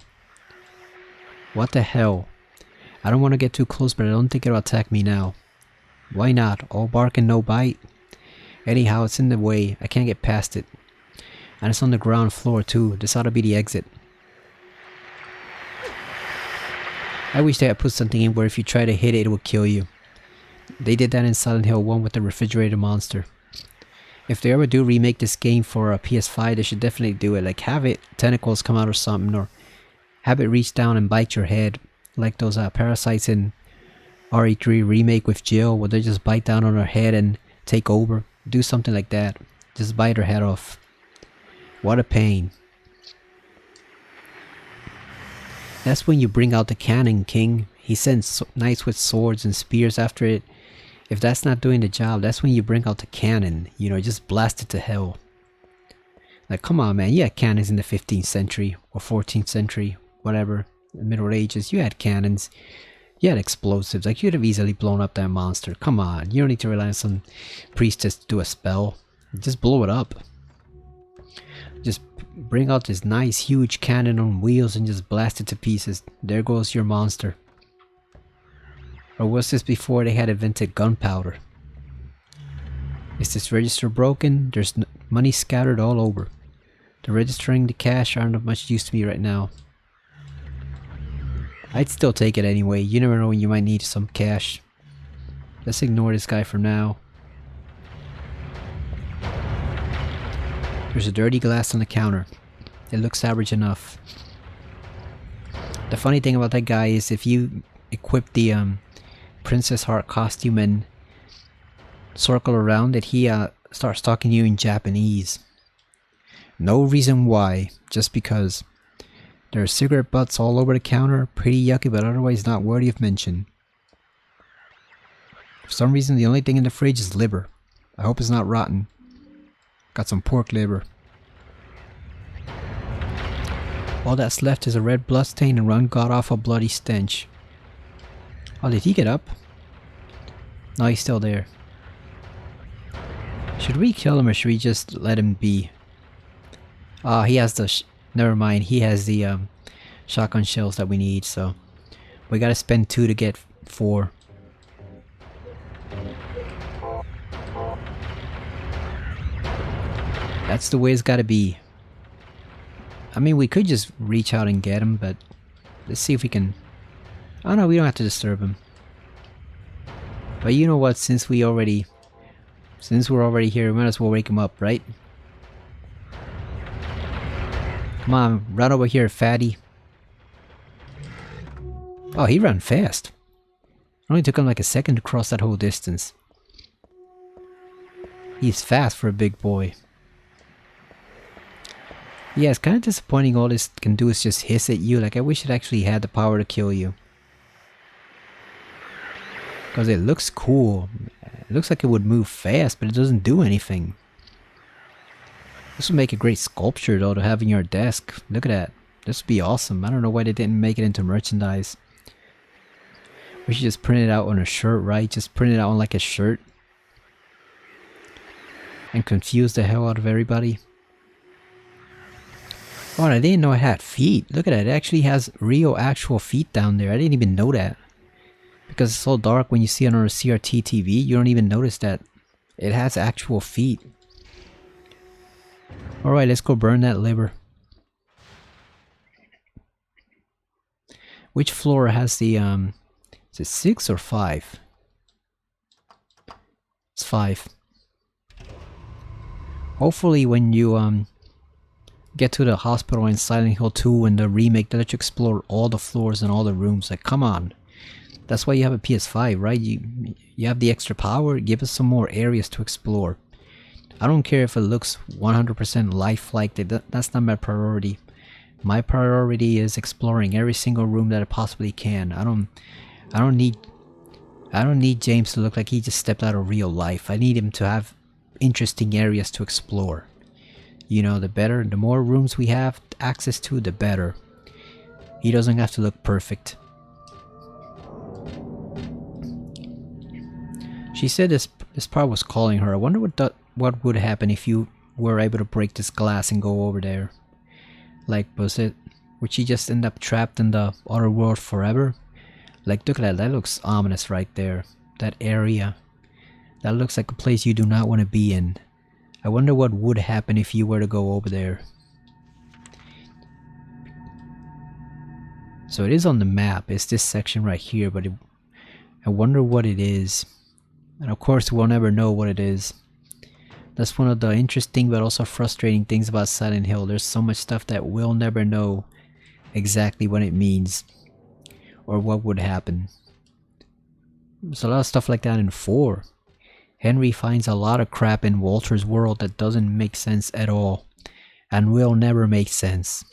What the hell? I don't want to get too close, but I don't think it'll attack me now. Why not? All bark and no bite? Anyhow, it's in the way. I can't get past it. And it's on the ground floor too. This ought to be the exit. I wish they had put something in where if you try to hit it, it will kill you. They did that in Silent Hill 1 with the refrigerator monster. If they ever do remake this game for a PS5, they should definitely do it. Like have it tentacles come out or something, or have it reach down and bite your head, like those parasites in RE3 remake with Jill, where they just bite down on her head and take over. Do something like that. Just bite her head off. What a pain. That's when you bring out the cannon, King. He sends knights with swords and spears after it. If that's not doing the job, that's when you bring out the cannon. You know, just blast it to hell. Like, come on, man. You had cannons in the 15th century or 14th century, whatever. The Middle Ages. You had cannons. You had explosives. Like, you'd have easily blown up that monster. Come on. You don't need to rely on some priestess to do a spell. Just blow it up. Just bring out this nice huge cannon on wheels and just blast it to pieces. There goes your monster. Or was this before they had invented gunpowder? Is this register broken? There's money scattered all over. The registering the cash aren't of much use to me right now. I'd still take it anyway. You never know when you might need some cash. Let's ignore this guy for now. There's a dirty glass on the counter. It looks average enough. The funny thing about that guy is if you equip the Princess Heart costume and circle around it, he starts talking to you in Japanese. No reason why, just because. There are cigarette butts all over the counter, pretty yucky but otherwise not worthy of mention. For some reason the only thing in the fridge is liver. I hope it's not rotten. Got some pork liver. All that's left is a red bloodstain and one god-awful bloody stench. Oh, did he get up? No, he's still there. Should we kill him or should we just let him be? Ah, he has the... never mind, he has the shotgun shells that we need, so... we gotta spend 2 to get 4. That's the way it's gotta be. I mean, we could just reach out and get him, but... let's see if we can... oh no, we don't have to disturb him. But you know what, since we're already here, we might as well wake him up, right? Come on, run over here, fatty. Oh, he ran fast. It only took him like a second to cross that whole distance. He's fast for a big boy. Yeah, it's kind of disappointing all this can do is just hiss at you. Like, I wish it actually had the power to kill you. Because it looks cool. It looks like it would move fast, but it doesn't do anything. This would make a great sculpture though to have in your desk. Look at that. This would be awesome. I don't know why they didn't make it into merchandise. We should just print it out on a shirt, right? Just print it out on like a shirt. And confuse the hell out of everybody. Oh, I didn't know it had feet. Look at that. It actually has real actual feet down there. I didn't even know that. Because it's so dark when you see it on a CRT TV, you don't even notice that it has actual feet. Alright, let's go burn that liver. Which floor has the, is it 6 or 5? It's 5. Hopefully when you, get to the hospital in Silent Hill 2 and the remake, they let you explore all the floors and all the rooms. Like, come on. That's why you have a PS5, right? You have the extra power. Give us some more areas to explore. I don't care if it looks 100% lifelike. That's not my priority. My priority is exploring every single room that I possibly can. I don't need James to look like he just stepped out of real life. I need him to have interesting areas to explore. You know, the more rooms we have access to, the better. He doesn't have to look perfect. She said this part was calling her. I wonder what would happen if you were able to break this glass and go over there. Like, would she just end up trapped in the other world forever? Like, look at that. That looks ominous right there. That area. That looks like a place you do not want to be in. I wonder what would happen if you were to go over there. So it is on the map. It's this section right here, but I wonder what it is. And of course, we'll never know what it is. That's one of the interesting but also frustrating things about Silent Hill. There's so much stuff that we'll never know exactly what it means or what would happen. There's a lot of stuff like that in 4. Henry finds a lot of crap in Walter's world that doesn't make sense at all and will never make sense.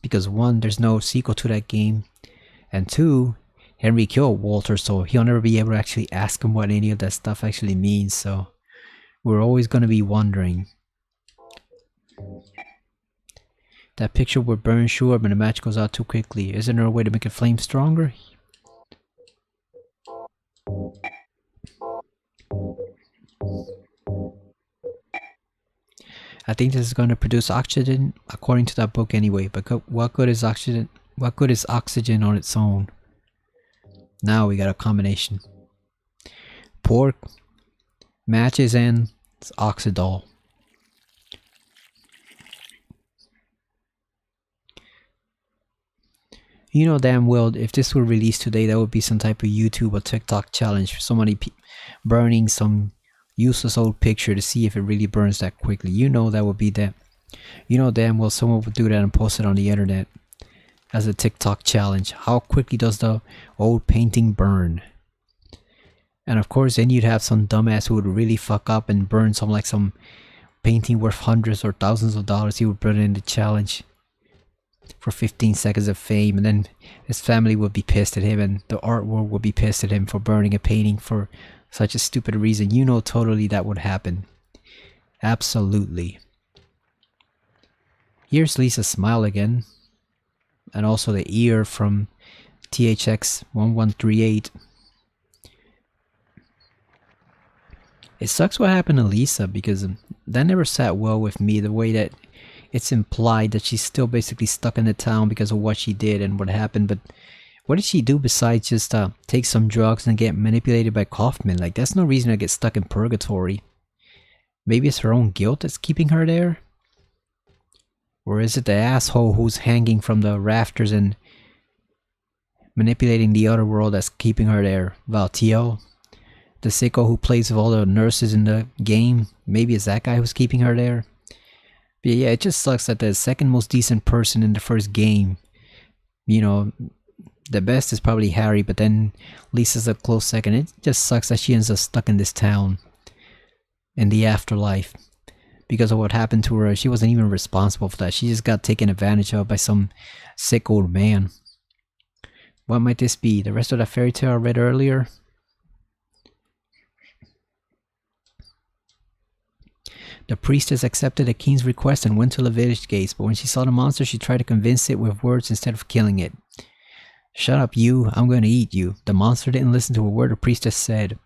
Because 1, there's no sequel to that game, and 2, Henry killed Walter, so he'll never be able to actually ask him what any of that stuff actually means, so we're always going to be wondering. That picture would burn sure, but the match goes out too quickly. Isn't there a way to make a flame stronger? I think this is going to produce oxygen, according to that book anyway, but what good is oxygen? What good is oxygen on its own? Now we got a combination. Pork, matches, and oxidol. You know damn well if this were released today, that would be some type of YouTube or TikTok challenge for somebody burning some useless old picture to see if it really burns that quickly. You know that would be that. You know damn well someone would do that and post it on the internet as a TikTok challenge. How quickly does the old painting burn? And of course then you'd have some dumbass who would really fuck up and burn some painting worth hundreds or thousands of dollars. He would put it in the challenge for 15 seconds of fame, and then his family would be pissed at him and the art world would be pissed at him for burning a painting for such a stupid reason. You know totally that would happen. Absolutely. Here's Lisa's smile again, and also the ear from THX 1138. It sucks what happened to Lisa, because that never sat well with me, the way that it's implied that she's still basically stuck in the town because of what she did and what happened. But what did she do besides just take some drugs and get manipulated by Kaufman? Like, that's no reason to get stuck in purgatory. Maybe it's her own guilt that's keeping her there? Or is it the asshole who's hanging from the rafters and manipulating the other world that's keeping her there? Valtio? The sicko who plays with all the nurses in the game? Maybe it's that guy who's keeping her there? But yeah, it just sucks that the second most decent person in the first game, you know, the best is probably Harry, but then Lisa's a close second. It just sucks that she ends up stuck in this town in the afterlife because of what happened to her. She wasn't even responsible for that. She just got taken advantage of by some sick old man. What might this be? The rest of that fairy tale I read earlier? The priestess accepted the king's request and went to the village gates, but when she saw the monster, she tried to convince it with words instead of killing it. Shut up, you. I'm going to eat you. The monster didn't listen to a word the priestess said,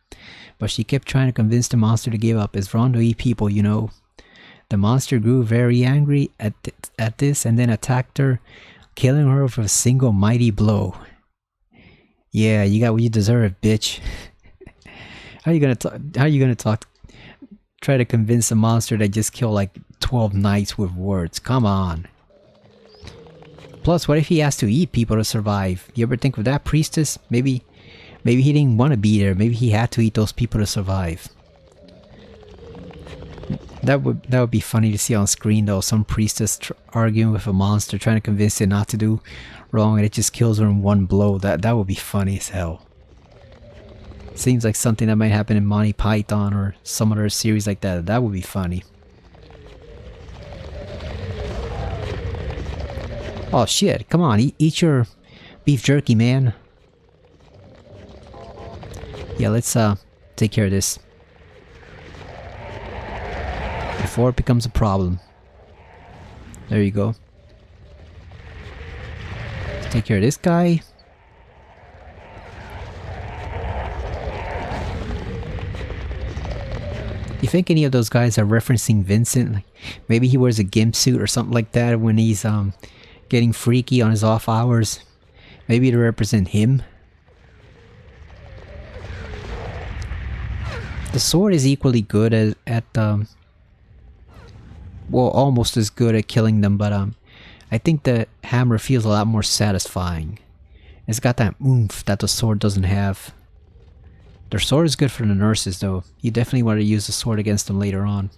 but she kept trying to convince the monster to give up. It's wrong to eat people, you know. The monster grew very angry at this and then attacked her, killing her with a single mighty blow. Yeah, you got what you deserve, bitch. How you gonna talk? Try to convince a monster that just killed like 12 knights with words. Come on. Plus, what if he has to eat people to survive? You ever think of that, priestess? Maybe he didn't want to be there. Maybe he had to eat those people to survive. That would be funny to see on screen though. Some priestess arguing with a monster, trying to convince it not to do wrong, and it just kills her in one blow. That would be funny as hell. Seems like something that might happen in Monty Python or some other series like that. That would be funny. Oh shit, come on, eat your beef jerky, man. Yeah, let's take care of this before it becomes a problem. There you go. Let's take care of this guy. You think any of those guys are referencing Vincent? Like maybe he wears a gimp suit or something like that when he's getting freaky on his off hours. Maybe to represent him. The sword is equally good at well, almost as good at killing them, but I think the hammer feels a lot more satisfying. It's got that oomph that the sword doesn't have. Their sword is good for the nurses though. You definitely want to use the sword against them later on.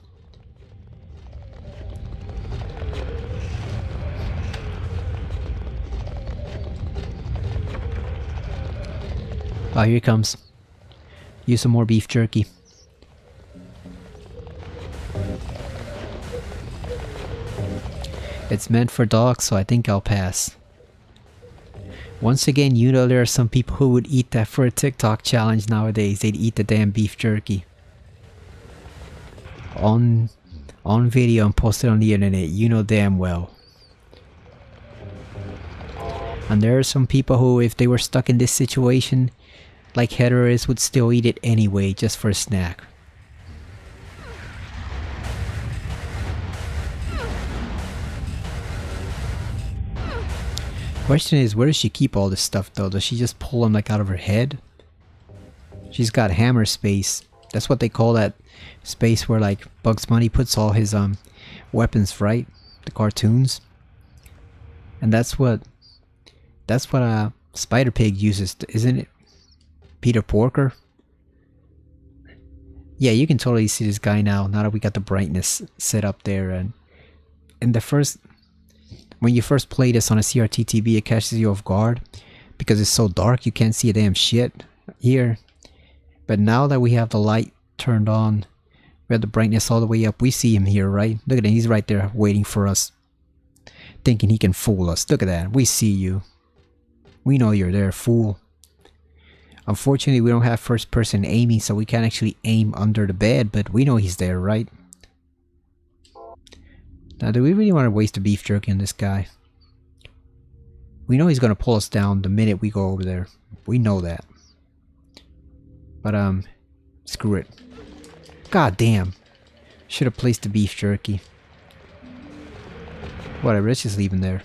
Oh, here he comes. Use some more beef jerky. It's meant for dogs, so I think I'll pass. Once again, you know there are some people who would eat that for a TikTok challenge nowadays. They'd eat the damn beef jerky. On video and post it on the internet, you know damn well. And there are some people who, if they were stuck in this situation, like Heather is, would still eat it anyway, just for a snack. Question is, where does she keep all this stuff though? Does she just pull them like out of her head? She's got hammer space. That's what they call that space where like Bugs Bunny puts all his weapons, right? The cartoons. And that's what Spider Pig uses, isn't it? Peter Porker. Yeah, you can totally see this guy now that we got the brightness set up there. And in the first, when you first play this on a CRT TV, it catches you off guard because it's so dark you can't see a damn shit here. But now that we have the light turned on, we have the brightness all the way up, we see him here, right? Look at him, he's right there waiting for us, thinking he can fool us. Look at that, we see you. We know you're there, fool. Unfortunately, we don't have first person aiming, so we can't actually aim under the bed, but we know he's there, right? Now, do we really want to waste a beef jerky on this guy? We know he's going to pull us down the minute we go over there. We know that. But, screw it. God damn. Should have placed the beef jerky. Whatever, let's just leave him there.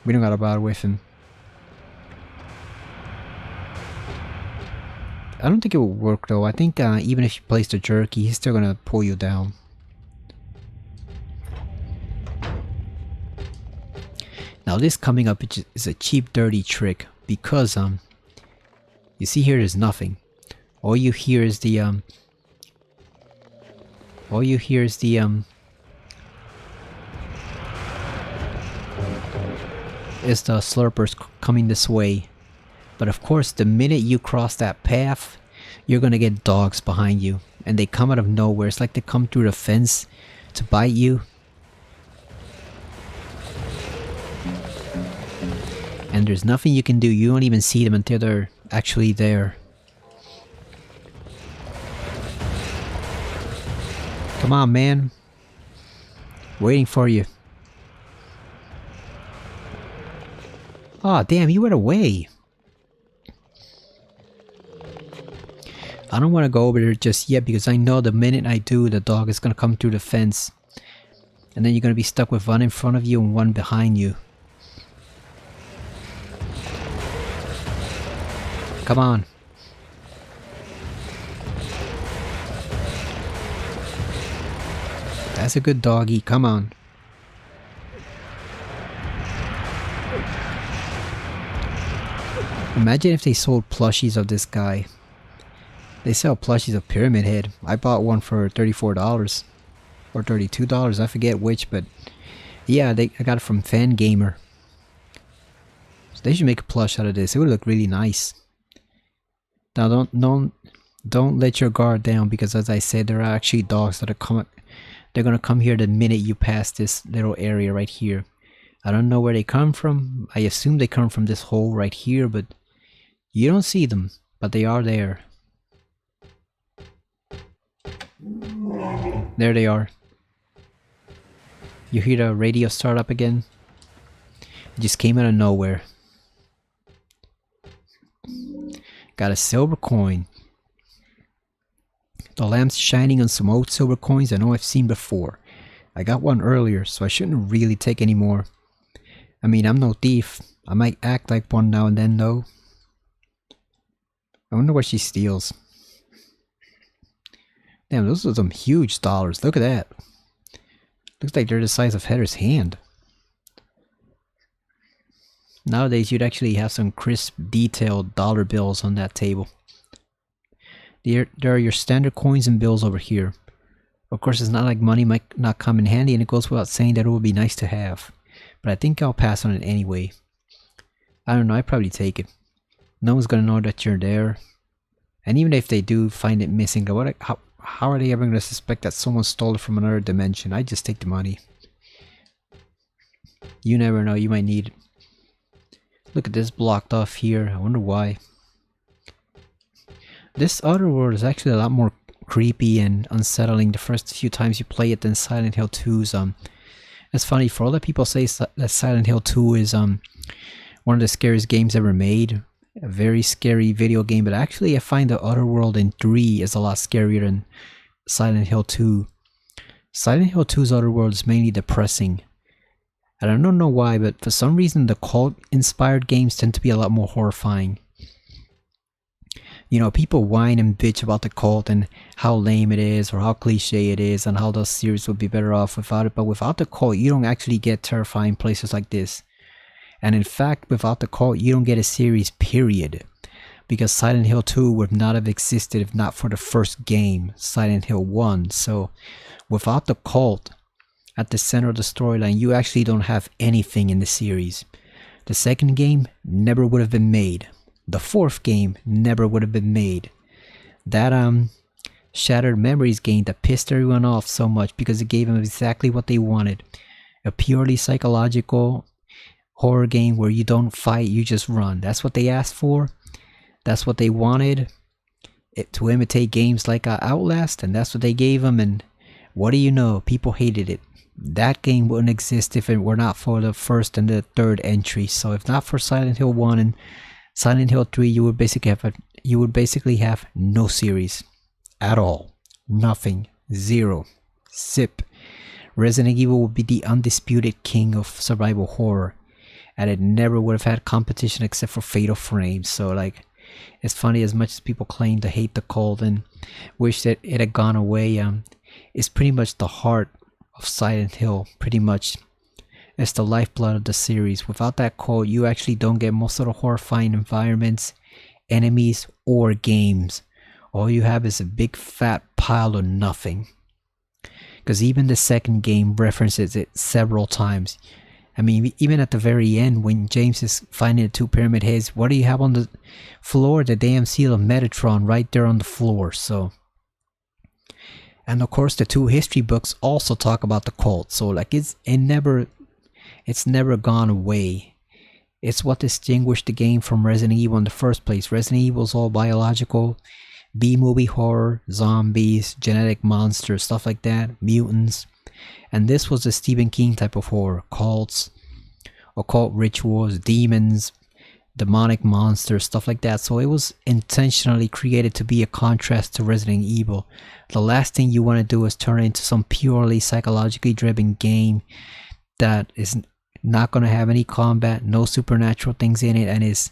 We don't gotta bother with him. I don't think it will work though. I think even if you place the jerky, he's still gonna pull you down. Now this coming up is a cheap, dirty trick because you see here there's nothing. All you hear is the slurpers coming this way. But of course, the minute you cross that path, you're gonna get dogs behind you. And they come out of nowhere. It's like they come through the fence to bite you. And there's nothing you can do. You don't even see them until they're actually there. Come on, man. Waiting for you. Aw, oh, damn, you went away. I don't want to go over there just yet because I know the minute I do, the dog is going to come through the fence. And then you're going to be stuck with one in front of you and one behind you. Come on. That's a good doggy, come on. Imagine if they sold plushies of this guy. They sell plushies of Pyramid Head. I bought one for $34 or $32, I forget which, but yeah, I got it from Fangamer. So they should make a plush out of this. It would look really nice. Now don't let your guard down because, as I said, there are actually dogs that are coming. They're gonna come here the minute you pass this little area right here. I don't know where they come from. I assume they come from this hole right here, but you don't see them, but they are there. There they are. You hear the radio start up again? It just came out of nowhere. Got a silver coin. The lamp's shining on some old silver coins I know I've seen before. I got one earlier, so I shouldn't really take any more. I mean, I'm no thief. I might act like one now and then, though. I wonder what she steals. Damn, those are some huge dollars. Look at that. Looks like they're the size of Heather's hand. Nowadays, you'd actually have some crisp, detailed dollar bills on that table. There are your standard coins and bills over here. Of course, it's not like money might not come in handy, and it goes without saying that it would be nice to have. But I think I'll pass on it anyway. I don't know, I'd probably take it. No one's gonna know that you're there. And even if they do find it missing, how are they ever gonna suspect that someone stole it from another dimension? I just take the money. You never know, you might need it. Look at this blocked off here. I wonder why. This other world is actually a lot more creepy and unsettling the first few times you play it than Silent Hill 2's. It's funny, for all the people say that Silent Hill 2 is one of the scariest games ever made. A very scary video game, but actually I find the other world in 3 is a lot scarier than Silent Hill 2. Silent Hill 2's other world is mainly depressing. And I don't know why, but for some reason the cult-inspired games tend to be a lot more horrifying. You know, people whine and bitch about the cult and how lame it is or how cliche it is and how the series would be better off without it. But without the cult, you don't actually get terrifying places like this. And in fact, without the cult, you don't get a series, period. Because Silent Hill 2 would not have existed if not for the first game, Silent Hill 1. So, without the cult at the center of the storyline, you actually don't have anything in the series. The second game never would have been made. The fourth game never would have been made. That Shattered Memories game that pissed everyone off so much because it gave them exactly what they wanted. A purely psychological horror game where you don't fight, you just run. That's what they asked for. That's what they wanted. To imitate games like Outlast, and that's what they gave them. And what do you know? People hated it. That game wouldn't exist if it were not for the first and the third entry. So if not for Silent Hill 1 and Silent Hill 3, you would basically have no series at all. Nothing. Zero. Zip. Resident Evil would be the undisputed king of survival horror, and it never would have had competition except for Fatal Frame. So like, it's funny, as much as people claim to hate the cult and wish that it had gone away, it's pretty much the heart of Silent Hill, pretty much. It's the lifeblood of the series. Without that cult, you actually don't get most of the horrifying environments, enemies, or games. All you have is a big fat pile of nothing. Because even the second game references it several times. I mean, even at the very end, when James is finding the 2 pyramid heads, what do you have on the floor? The damn seal of Metatron right there on the floor. So, and of course, the 2 history books also talk about the cult. So, like, it's never gone away. It's what distinguished the game from Resident Evil in the first place. Resident Evil is all biological, B-movie horror, zombies, genetic monsters, stuff like that, mutants. And this was the Stephen King type of horror. Cults, occult rituals, demons, demonic monsters, stuff like that. So it was intentionally created to be a contrast to Resident Evil. The last thing you want to do is turn it into some purely psychologically driven game that is not going to have any combat, no supernatural things in it, and is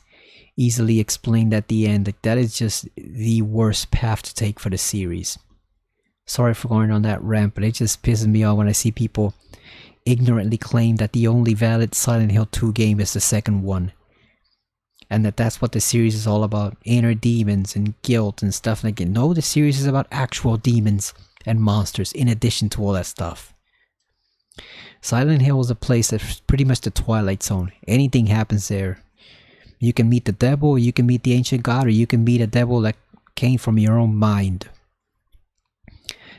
easily explained at the end. Like, that is just the worst path to take for the series. Sorry for going on that rant, but it just pisses me off when I see people ignorantly claim that the only valid Silent Hill 2 game is the second one. And that's what the series is all about. Inner demons and guilt and stuff like that. No, the series is about actual demons and monsters in addition to all that stuff. Silent Hill is a place that's pretty much the Twilight Zone. Anything happens there. You can meet the devil, you can meet the ancient god, or you can meet a devil that came from your own mind.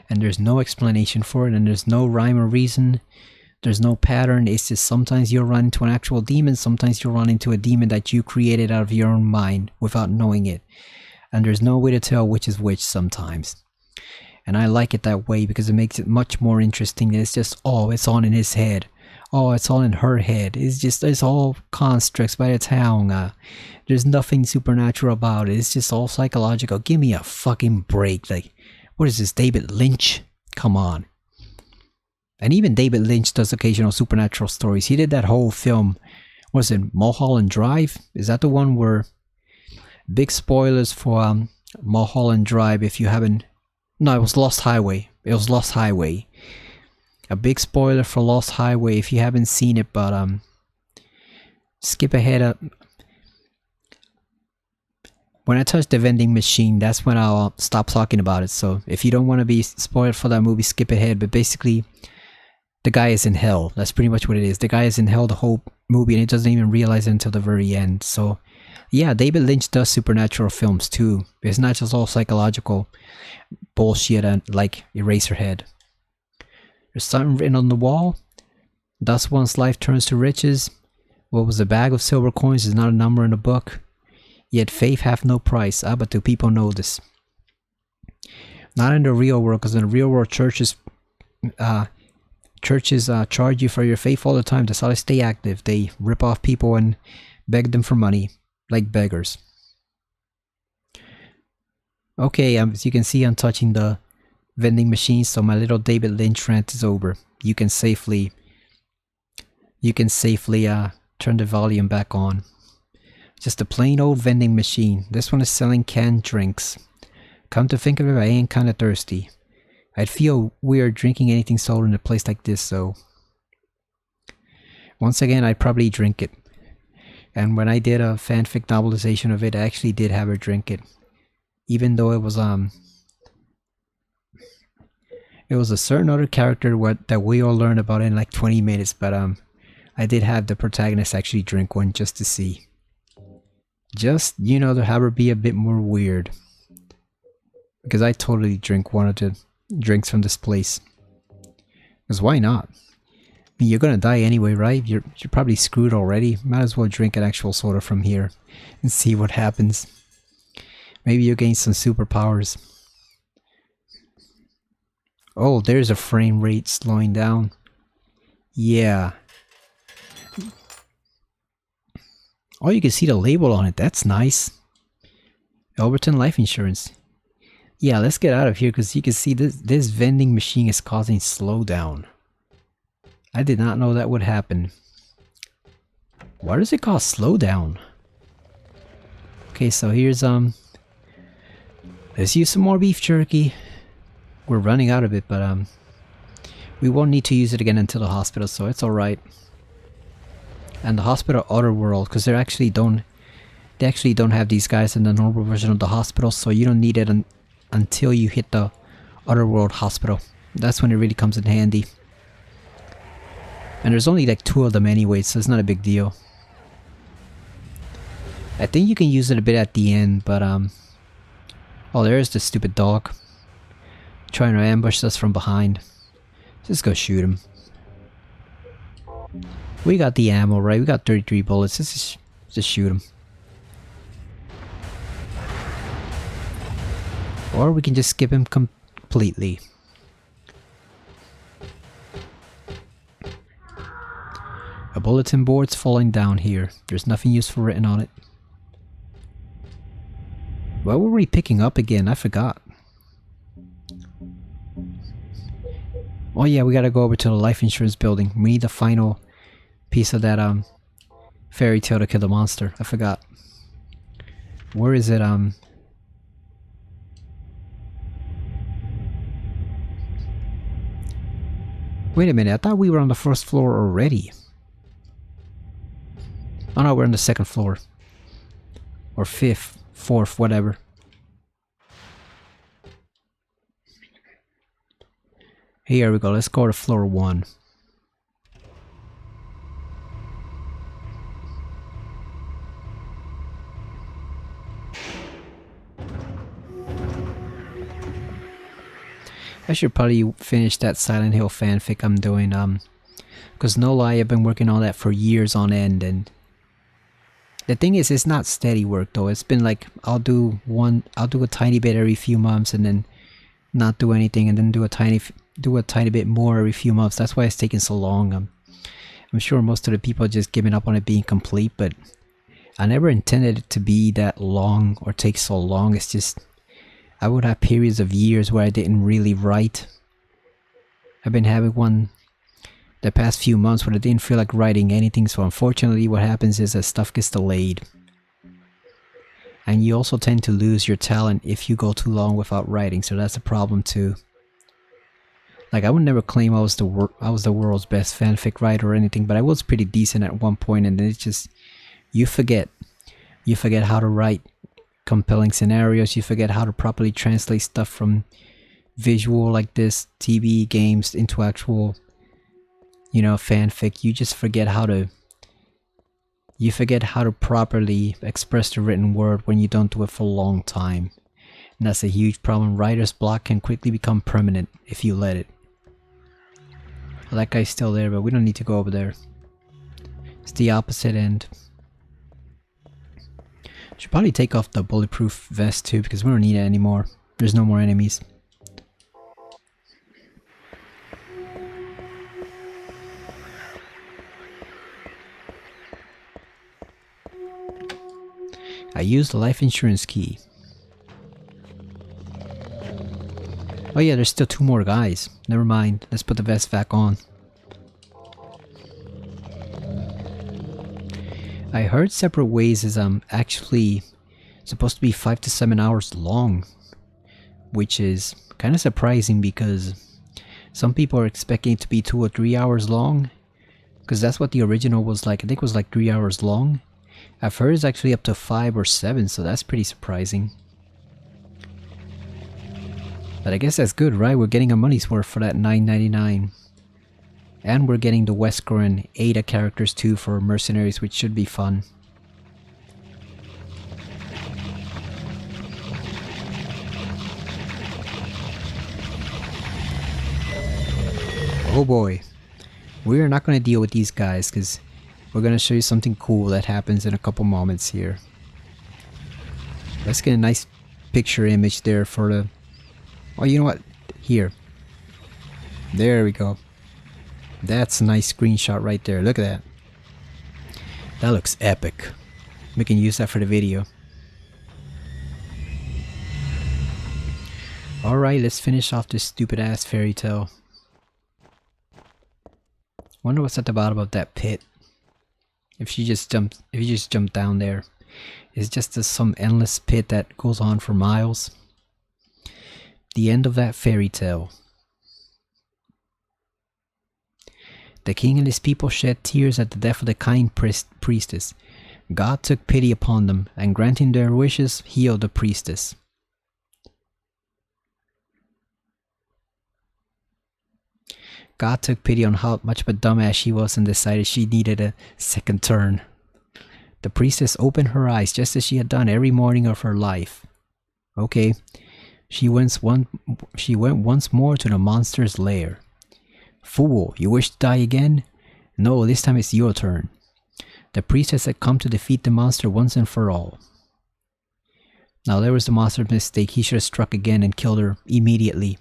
And there's no explanation for it, and there's no rhyme or reason. There's no pattern. It's just sometimes you'll run into an actual demon, sometimes you'll run into a demon that you created out of your own mind without knowing it. And there's no way to tell which is which sometimes. And I like it that way because it makes it much more interesting. It's just, oh, it's all in his head. Oh, it's all in her head. It's all constructs by the town. There's nothing supernatural about it. It's just all psychological. Give me a fucking break. Like, What is this, David Lynch? Come on. And even David Lynch does occasional supernatural stories. He did that whole film, was it Mulholland Drive? Is that the one where... Big spoilers for Mulholland Drive if you haven't... No, it was Lost Highway. It was Lost Highway. A big spoiler for Lost Highway if you haven't seen it, but skip ahead. When I touch the vending machine, that's when I'll stop talking about it. So if you don't want to be spoiled for that movie, skip ahead. But basically, the guy is in hell. That's pretty much what it is. The guy is in hell the whole movie, and he doesn't even realize it until the very end. So yeah, David Lynch does supernatural films too. It's not just all psychological bullshit and like Eraserhead. There's something written on the wall. Thus one's life turns to riches. What was a bag of silver coins is not a number in a book. Yet faith hath no price. But do people know this? Not in the real world, because in the real world churches charge you for your faith all the time. That's how they stay active. They rip off people and beg them for money. Like beggars. Okay, as you can see, I'm touching the vending machine, so my little David Lynch rant is over. You can safely turn the volume back on. Just a plain old vending machine. This one is selling canned drinks. Come to think of it, I ain't kinda thirsty. I'd feel weird drinking anything sold in a place like this, so... Once again, I'd probably drink it. And when I did a fanfic novelization of it, I actually did have her drink it. Even though it was a certain other character that we all learned about in like 20 minutes, but I did have the protagonist actually drink one just to see. Just, you know, to have her be a bit more weird. Because I totally drink one of the drinks from this place. Because why not? I mean, you're gonna die anyway, right? You're probably screwed already. Might as well drink an actual soda from here and see what happens. Maybe you'll gain some superpowers. Oh, there's a frame rate slowing down. Yeah. Oh, you can see the label on it. That's nice. Elberton Life Insurance. Yeah, let's get out of here because you can see this vending machine is causing slowdown. I did not know that would happen. Why does it cause slowdown? Okay, so here's let's use some more beef jerky. We're running out of it, but we won't need to use it again until the hospital, so it's alright. And the hospital other world, because they actually don't have these guys in the normal version of the hospital, so you don't need it until you hit the other world hospital. That's when it really comes in handy. And there's only like 2 of them anyway, so it's not a big deal. I think you can use it a bit at the end, but oh, there's the stupid dog. Trying to ambush us from behind. Just go shoot him. We got the ammo, right? We got 33 bullets. Just shoot him. Or we can just skip him completely. A bulletin board's falling down here. There's nothing useful written on it. What were we picking up again? I forgot. Oh yeah, we gotta go over to the life insurance building. We need the final piece of that fairy tale to kill the monster. I forgot. Where is it? Wait a minute, I thought we were on the first floor already. Oh no, we're on the second floor. Or 5th, 4th, whatever. Here we go, let's go to floor 1. I should probably finish that Silent Hill fanfic I'm doing, because no lie, I've been working on that for years on end, and the thing is, it's not steady work though. It's been like, I'll do a tiny bit every few months and then not do anything, and then do a tiny bit more every few months. That's why it's taking so long. I'm sure most of the people are just giving up on it being complete, but I never intended it to be that long or take so long. It's just, I would have periods of years where I didn't really write. I've been having one the past few months where I didn't feel like writing anything, so unfortunately what happens is that stuff gets delayed. And you also tend to lose your talent if you go too long without writing, so that's a problem too. Like, I would never claim I was the world's best fanfic writer or anything, but I was pretty decent at one point, and then it's just, you forget how to write compelling scenarios, you forget how to properly translate stuff from visual like this, TV, games, into actual, you know, fanfic. You just forget how to properly express the written word when you don't do it for a long time. And that's a huge problem. Writer's block can quickly become permanent if you let it. Well, that guy's still there, but we don't need to go over there. It's the opposite end. Should probably take off the bulletproof vest too, because we don't need it anymore. There's no more enemies. I used the life insurance key. Oh yeah, there's still 2 more guys. Never mind. Let's put the vest back on. I heard Separate Ways is actually supposed to be 5 to 7 hours long, which is kind of surprising because some people are expecting it to be 2 or 3 hours long, because that's what the original was like. I think it was like 3 hours long. I've heard it's actually up to 5 or 7, so that's pretty surprising. But I guess that's good, right? We're getting our money's worth for that $9.99. And we're getting the Wesker and Ada characters too for mercenaries, which should be fun. Oh boy. We're not going to deal with these guys because we're going to show you something cool that happens in a couple moments here. Let's get a nice picture image there for the... Oh, you know what? Here. There we go. That's a nice screenshot right there. Look at that. That looks epic. We can use that for the video. Alright, let's finish off this stupid ass fairy tale. Wonder what's at the bottom of that pit. If you just jump down there. It's just some endless pit that goes on for miles. The end of that fairy tale. The king and his people shed tears at the death of the kind priestess. God took pity upon them, and granting their wishes, healed the priestess. God took pity on how much of a dumbass she was and decided she needed a second turn. The priestess opened her eyes just as she had done every morning of her life. Okay. She went once more to the monster's lair. Fool, you wish to die again? No, this time it's your turn. The priestess had come to defeat the monster once and for all. Now there was the monster's mistake. He should have struck again and killed her immediately.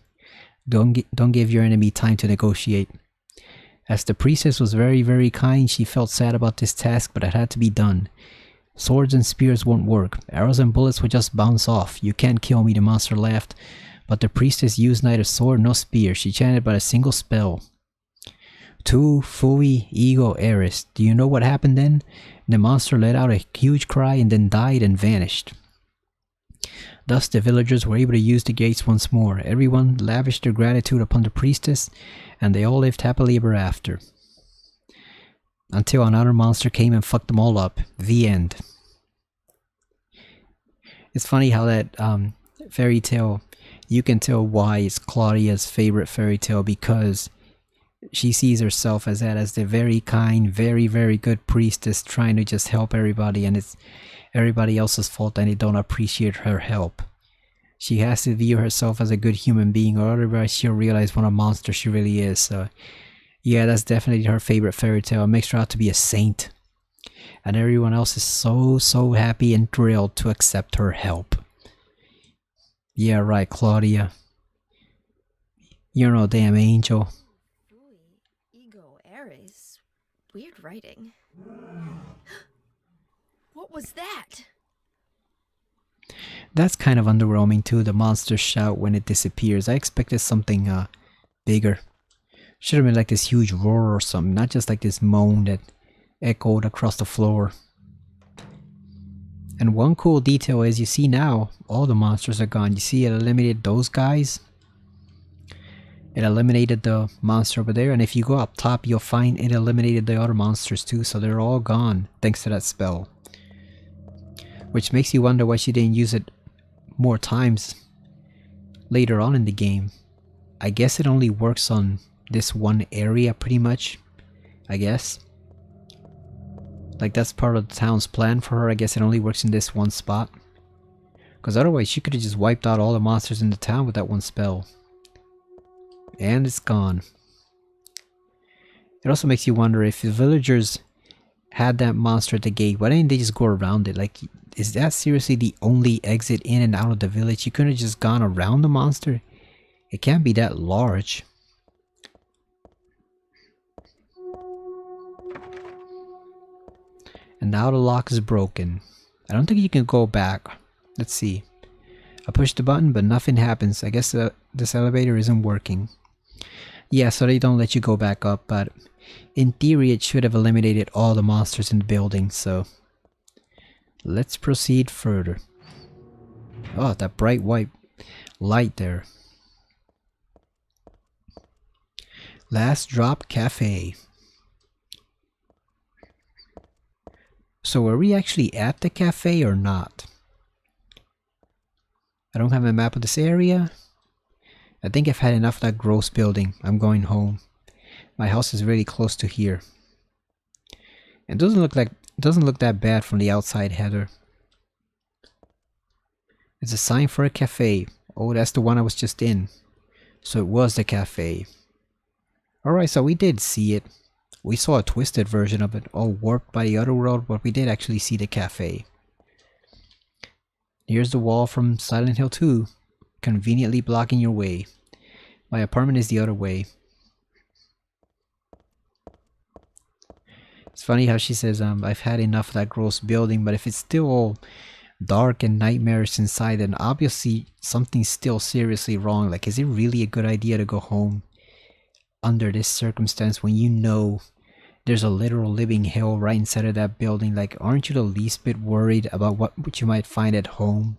Don't give your enemy time to negotiate. As the priestess was very, very kind, she felt sad about this task, but it had to be done. Swords and spears won't work. Arrows and bullets would just bounce off. You can't kill me, the monster laughed. But the priestess used neither sword nor spear. She chanted but a single spell. Tu fui ego eris. Do you know what happened then? The monster let out a huge cry and then died and vanished. Thus the villagers were able to use the gates once more. Everyone lavished their gratitude upon the priestess, and they all lived happily ever after. Until another monster came and fucked them all up. The end. It's funny how that fairy tale, you can tell why it's Claudia's favorite fairy tale, because she sees herself as the very kind, very, very good priestess trying to just help everybody, and it's everybody else's fault and they don't appreciate her help. She has to view herself as a good human being, or otherwise she'll realize what a monster she really is. So yeah, that's definitely her favorite fairy tale. It makes her out to be a saint. And everyone else is so happy and thrilled to accept her help. Yeah, right, Claudia. You're no damn angel. Ego Ares. Weird writing. What was that? That's kind of underwhelming too, the monster shout when it disappears. I expected something bigger. Should have been like this huge roar or something, not just like this moan that echoed across the floor. And one cool detail is you see now, all the monsters are gone. You see it eliminated those guys. It eliminated the monster over there, and if you go up top, you'll find it eliminated the other monsters too, so they're all gone thanks to that spell. Which makes you wonder why she didn't use it more times later on in the game. I guess it only works on this one area pretty much, I guess. Like that's part of the town's plan for her. I guess it only works in this one spot. Because otherwise she could have just wiped out all the monsters in the town with that one spell. And it's gone. It also makes you wonder if the villagers had that monster at the gate, why didn't they just go around it? Like, is that seriously the only exit in and out of the village? You couldn't have just gone around the monster? It can't be that large. And now the lock is broken. I don't think you can go back. Let's see. I push the button, but nothing happens. I guess this elevator isn't working. Yeah, so they don't let you go back up, but in theory it should have eliminated all the monsters in the building, so let's proceed further. Oh, that bright white light there. Last Drop Cafe. So are we actually at the cafe or not? I don't have a map of this area. I think I've had enough of that gross building. I'm going home. My house is really close to here. It doesn't look that bad from the outside, Heather. It's a sign for a cafe. Oh, that's the one I was just in. So it was the cafe. Alright, so we did see it. We saw a twisted version of it, all warped by the other world, but we did actually see the cafe. Here's the wall from Silent Hill 2, conveniently blocking your way. My apartment is the other way. It's funny how she says, I've had enough of that gross building, but if it's still all dark and nightmarish inside, then obviously something's still seriously wrong. Like, is it really a good idea to go home under this circumstance when you know there's a literal living hell right inside of that building? Like, aren't you the least bit worried about what you might find at home?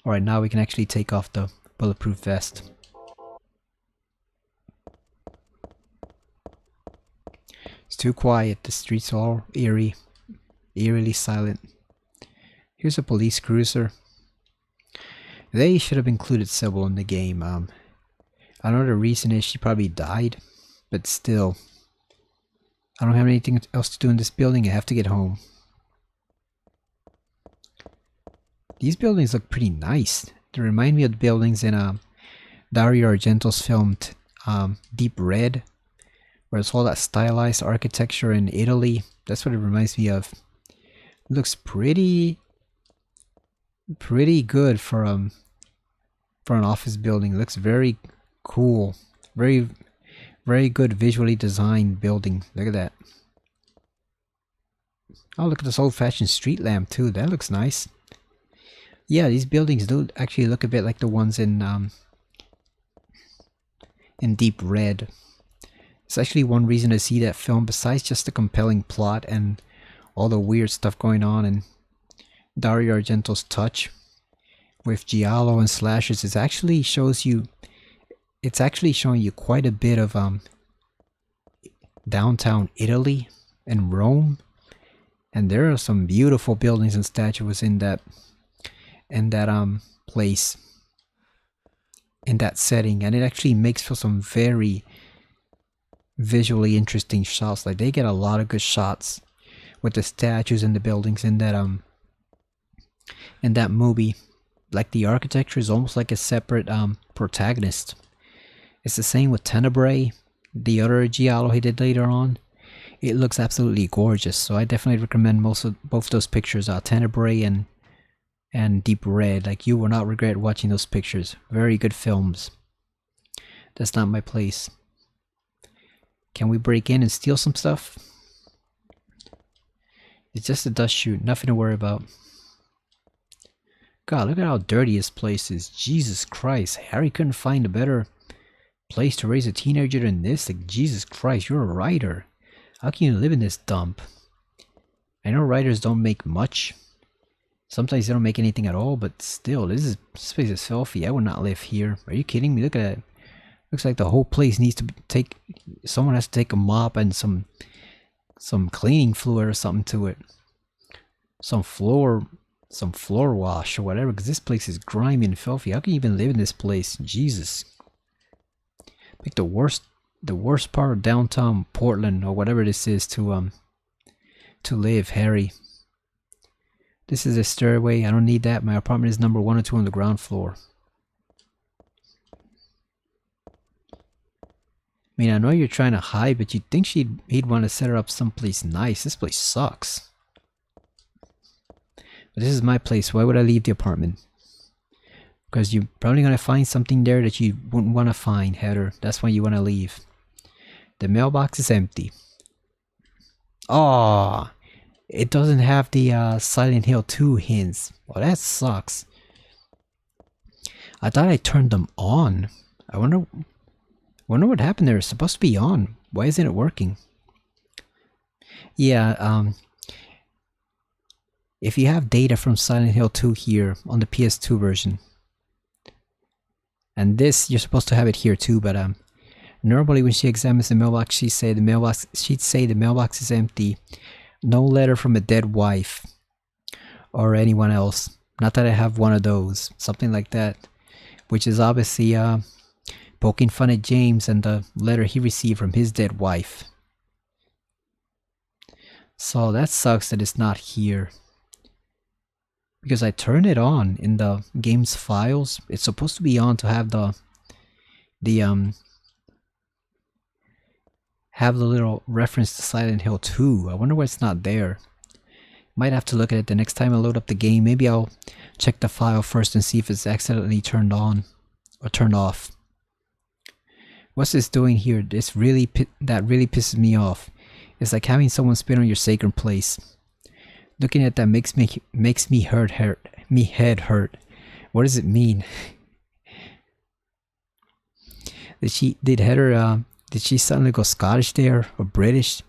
Alright, now we can actually take off the bulletproof vest. It's too quiet. The streets are all eerily silent. Here's a police cruiser. They should have included Sybil in the game. I know the reason is she probably died, but still. I don't have anything else to do in this building. I have to get home. These buildings look pretty nice. They remind me of the buildings in Dario Argento's film Deep Red, where it's all that stylized architecture in Italy. That's what it reminds me of. It looks pretty good for an office building. It looks very cool. Very good visually designed building. Look at that. Oh, look at this old-fashioned street lamp too. That looks nice. Yeah, these buildings do actually look a bit like the ones in Deep Red. It's actually one reason to see that film, besides just the compelling plot and all the weird stuff going on, and Dario Argento's touch with giallo and slashes. It's actually showing you quite a bit of downtown Italy and Rome, and there are some beautiful buildings and statues in that place, in that setting, and it actually makes for some very visually interesting shots. Like, they get a lot of good shots with the statues and the buildings in that movie. Like, the architecture is almost like a separate protagonist. It's the same with Tenebrae, the other giallo he did later on. It looks absolutely gorgeous, so I definitely recommend both those pictures, Tenebrae and Deep Red. Like, you will not regret watching those pictures. Very good films. That's not my place. Can we break in and steal some stuff? It's just a dust chute, nothing to worry about. God, look at how dirty this place is. Jesus Christ, Harry couldn't find a better place to raise a teenager than this. Like, Jesus Christ, you're a writer. How can you live in this dump? I know writers don't make much. Sometimes they don't make anything at all, but still, this place is filthy. I would not live here. Are you kidding me? Look at that. Looks like the whole place needs to someone has to take a mop and some cleaning fluid or something to it. Some floor wash or whatever, because this place is grimy and filthy. How can you even live in this place? Jesus. Like the worst part of downtown Portland or whatever this is to live, Harry. This is a stairway. I don't need that. My apartment is number 1 or 2 on the ground floor. I mean, I know you're trying to hide, but you'd think he'd want to set her up someplace nice. This place sucks. But this is my place. Why would I leave the apartment? Because you're probably going to find something there that you wouldn't want to find, Heather. That's why you want to leave. The mailbox is empty. Oh, it doesn't have the Silent Hill 2 hints. Well, that sucks. I thought I turned them on. I wonder what happened there. It's supposed to be on. Why isn't it working? Yeah, if you have data from Silent Hill 2 here on the PS2 version, and this, you're supposed to have it here too, but normally when she examines the mailbox, she'd say the mailbox is empty. No letter from a dead wife or anyone else. Not that I have one of those. Something like that. Which is obviously poking fun at James and the letter he received from his dead wife. So that sucks that it's not here. Because I turned it on in the game's files. It's supposed to be on to have the little reference to Silent Hill 2. I wonder why it's not there. Might have to look at it the next time I load up the game. Maybe I'll check the file first and see if it's accidentally turned on or turned off. What's this doing here? That really pisses me off. It's like having someone spit on your sacred place. Looking at that makes me head hurt. What does it mean? Did she suddenly go Scottish there or British?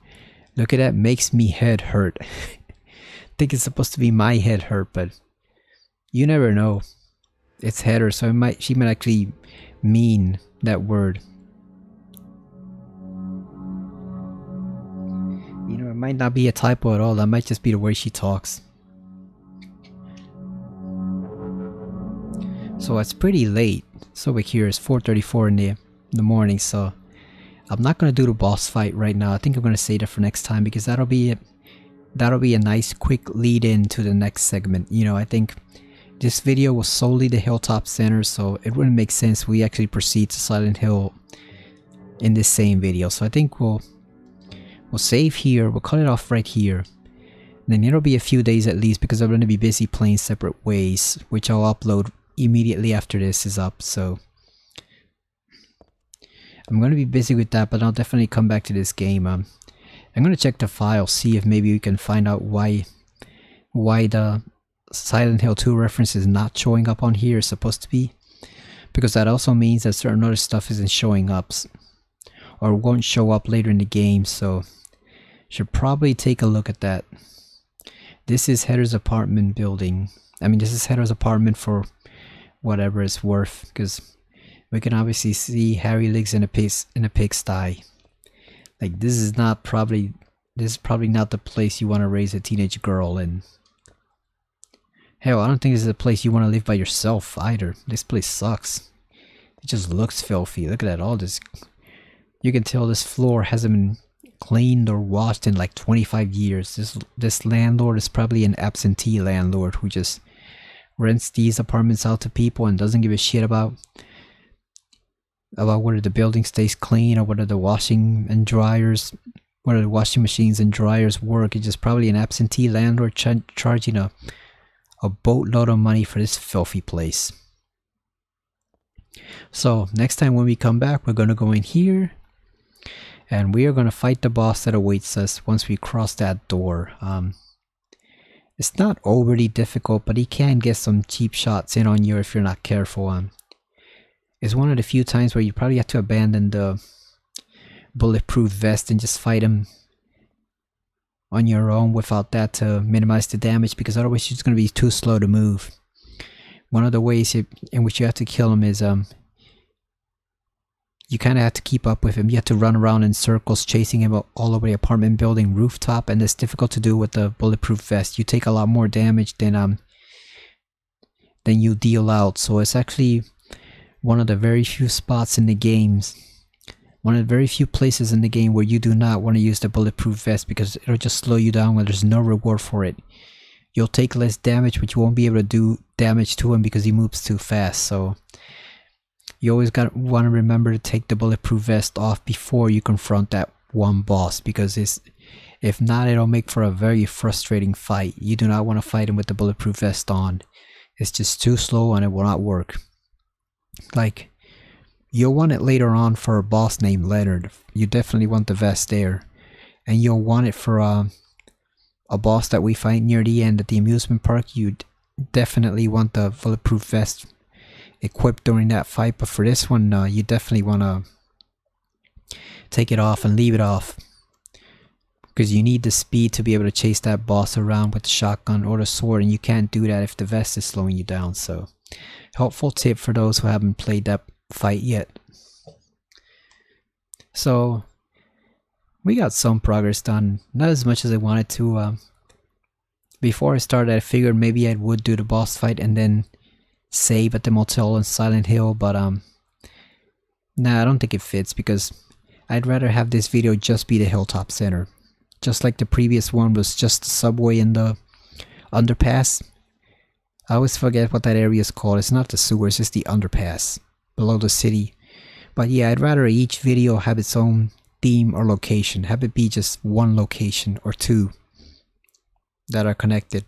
Look at that, makes me head hurt. Think it's supposed to be my head hurt, but you never know. It's Heather, so she might actually mean that word. You know, it might not be a typo at all. That might just be the way she talks. So it's pretty late. So over here it's 4:34 in the morning. So I'm not gonna do the boss fight right now. I think I'm gonna save that for next time because that'll be a nice quick lead in to the next segment. You know, I think this video was solely the Hilltop Center, so it wouldn't make sense we actually proceed to Silent Hill in this same video. So I think we'll save here. We'll cut it off right here. And then it'll be a few days at least because I'm going to be busy playing separate ways, which I'll upload immediately after this is up. So I'm going to be busy with that, but I'll definitely come back to this game. I'm going to check the file, see if maybe we can find out why the Silent Hill 2 reference is not showing up on here. It's supposed to be. Because that also means that certain other stuff isn't showing up or won't show up later in the game, so should probably take a look at that. This is Heather's apartment building. I mean, this is Heather's apartment for whatever it's worth, because we can obviously see Harry lives in a pigsty. Like, this is probably not the place you want to raise a teenage girl in. Hell, I don't think this is a place you want to live by yourself either. This place sucks. It just looks filthy. Look at that, all this. You can tell this floor hasn't been cleaned or washed in like 25 years. This landlord is probably an absentee landlord who just rents these apartments out to people and doesn't give a shit about whether the building stays clean or whether the washing machines and dryers work. It's just probably an absentee landlord charging a boatload of money for this filthy place. So next time when we come back, we're gonna go in here and we are gonna fight the boss that awaits us once we cross that door. It's not overly difficult, but he can get some cheap shots in on you if you're not careful. It's one of the few times where you probably have to abandon the bulletproof vest and just fight him on your own without that to minimize the damage, because otherwise you're just going to be too slow to move. One of the ways in which you have to kill him is you kind of have to keep up with him. You have to run around in circles chasing him all over the apartment building rooftop, and it's difficult to do with the bulletproof vest. You take a lot more damage than you deal out. So it's actually one of the very few spots in the games, one of the very few places in the game where you do not want to use the bulletproof vest, because it'll just slow you down when there's no reward for it. You'll take less damage, but you won't be able to do damage to him because he moves too fast. So you always want to remember to take the bulletproof vest off before you confront that one boss, because if not, it'll make for a very frustrating fight. You do not want to fight him with the bulletproof vest on. It's just too slow and it will not work. Like, you'll want it later on for a boss named Leonard. You definitely want the vest there. And you'll want it for a boss that we fight near the end at the amusement park. You definitely want the bulletproof vest equipped during that fight. But for this one, you definitely want to take it off and leave it off, because you need the speed to be able to chase that boss around with the shotgun or the sword, and you can't do that if the vest is slowing you down. So, helpful tip for those who haven't played that fight yet. So we got some progress done, not as much as I wanted to. Before I started, I figured maybe I would do the boss fight and then save at the motel in Silent Hill, but nah, I don't think it fits, because I'd rather have this video just be the Hilltop Center. Just like the previous one was just the subway and the underpass. I always forget what that area is called. It's not the sewer, it's just the underpass below the city. But yeah, I'd rather each video have its own theme or location. Have it be just one location or two that are connected.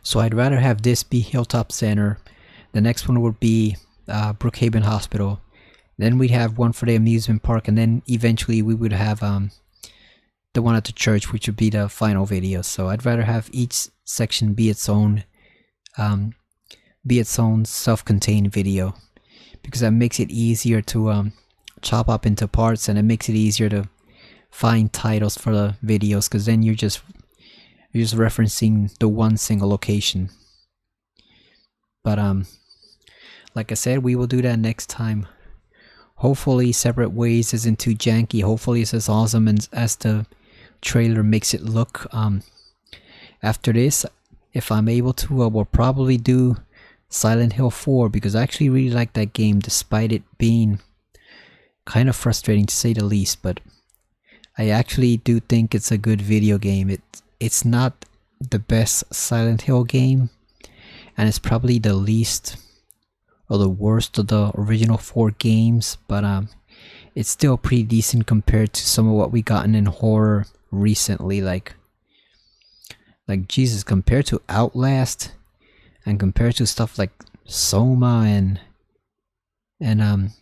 So I'd rather have this be Hilltop Center. The next one would be Brookhaven Hospital. Then we'd have one for the amusement park, and then eventually we would have the one at the church, which would be the final video. So I'd rather have each section be its own self-contained video, because that makes it easier to chop up into parts, and it makes it easier to find titles for the videos, because then you're just referencing the one single location. But like I said, we will do that next time. Hopefully Separate Ways isn't too janky. Hopefully it's as awesome as the trailer makes it look. After this, if I'm able to, I will probably do Silent Hill 4, because I actually really like that game, despite it being kind of frustrating to say the least. But I actually do think it's a good video game. It's not the best Silent Hill game, and it's probably the least or the worst of the original 4 games, but it's still pretty decent compared to some of what we gotten in horror recently. Like Jesus, compared to Outlast and compared to stuff like Soma and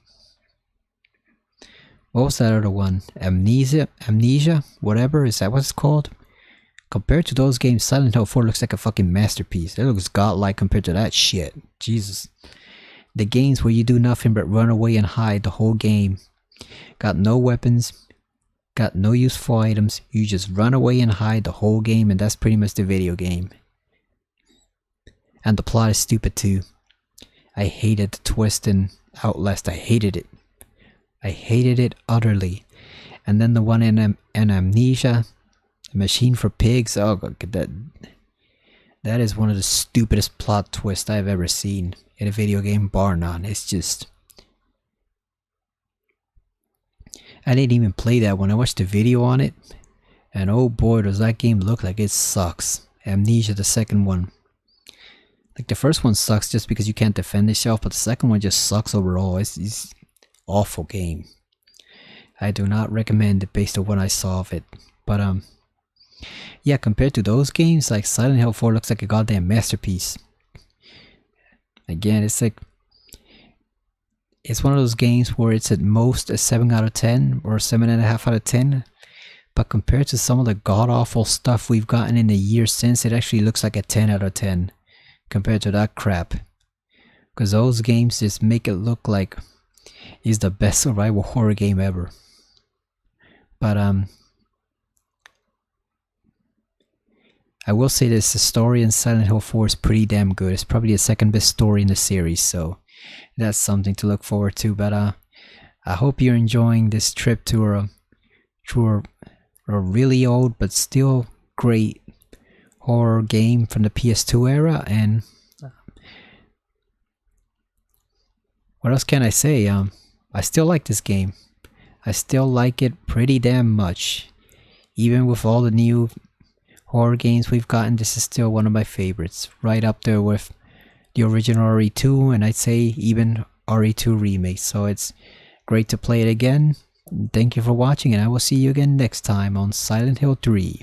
what was that other one? Amnesia, whatever, is that what it's called? Compared to those games, Silent Hill 4 looks like a fucking masterpiece. It looks godlike compared to that shit. Jesus. The games where you do nothing but run away and hide the whole game. Got no weapons, got no useful items. You just run away and hide the whole game, and that's pretty much the video game. And the plot is stupid too. I hated the twist in Outlast. I hated it. I hated it utterly. And then the one in Amnesia, A Machine for Pigs. Oh god, that is one of the stupidest plot twists I've ever seen in a video game, bar none. It's just, I didn't even play that one. I watched the video on it, and oh boy, does that game look like it sucks. Amnesia, the second one. Like, the first one sucks just because you can't defend yourself, but the second one just sucks overall. It's awful game. I do not recommend it based on what I saw of it. But yeah, compared to those games, like Silent Hill 4 looks like a goddamn masterpiece. Again, it's like, it's one of those games where it's at most a 7 out of 10 or 7.5 out of 10. but compared to some of the god-awful stuff we've gotten in the years since, it actually looks like a 10 out of 10 compared to that crap. Because those games just make it look like it's the best survival horror game ever. But I will say this, the story in Silent Hill 4 is pretty damn good. It's probably the second best story in the series, so that's something to look forward to. But I hope you're enjoying this trip to a really old but still great horror game from the PS2 era. And what else can I say? I still like this game. I still like it pretty damn much. Even with all the new horror games we've gotten, this is still one of my favorites. Right up there with the original RE2, and I'd say even RE2 remake. So it's great to play it again. Thank you for watching, and I will see you again next time on Silent Hill 3.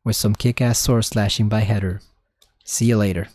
With some kick-ass sword slashing by Heather. See you later.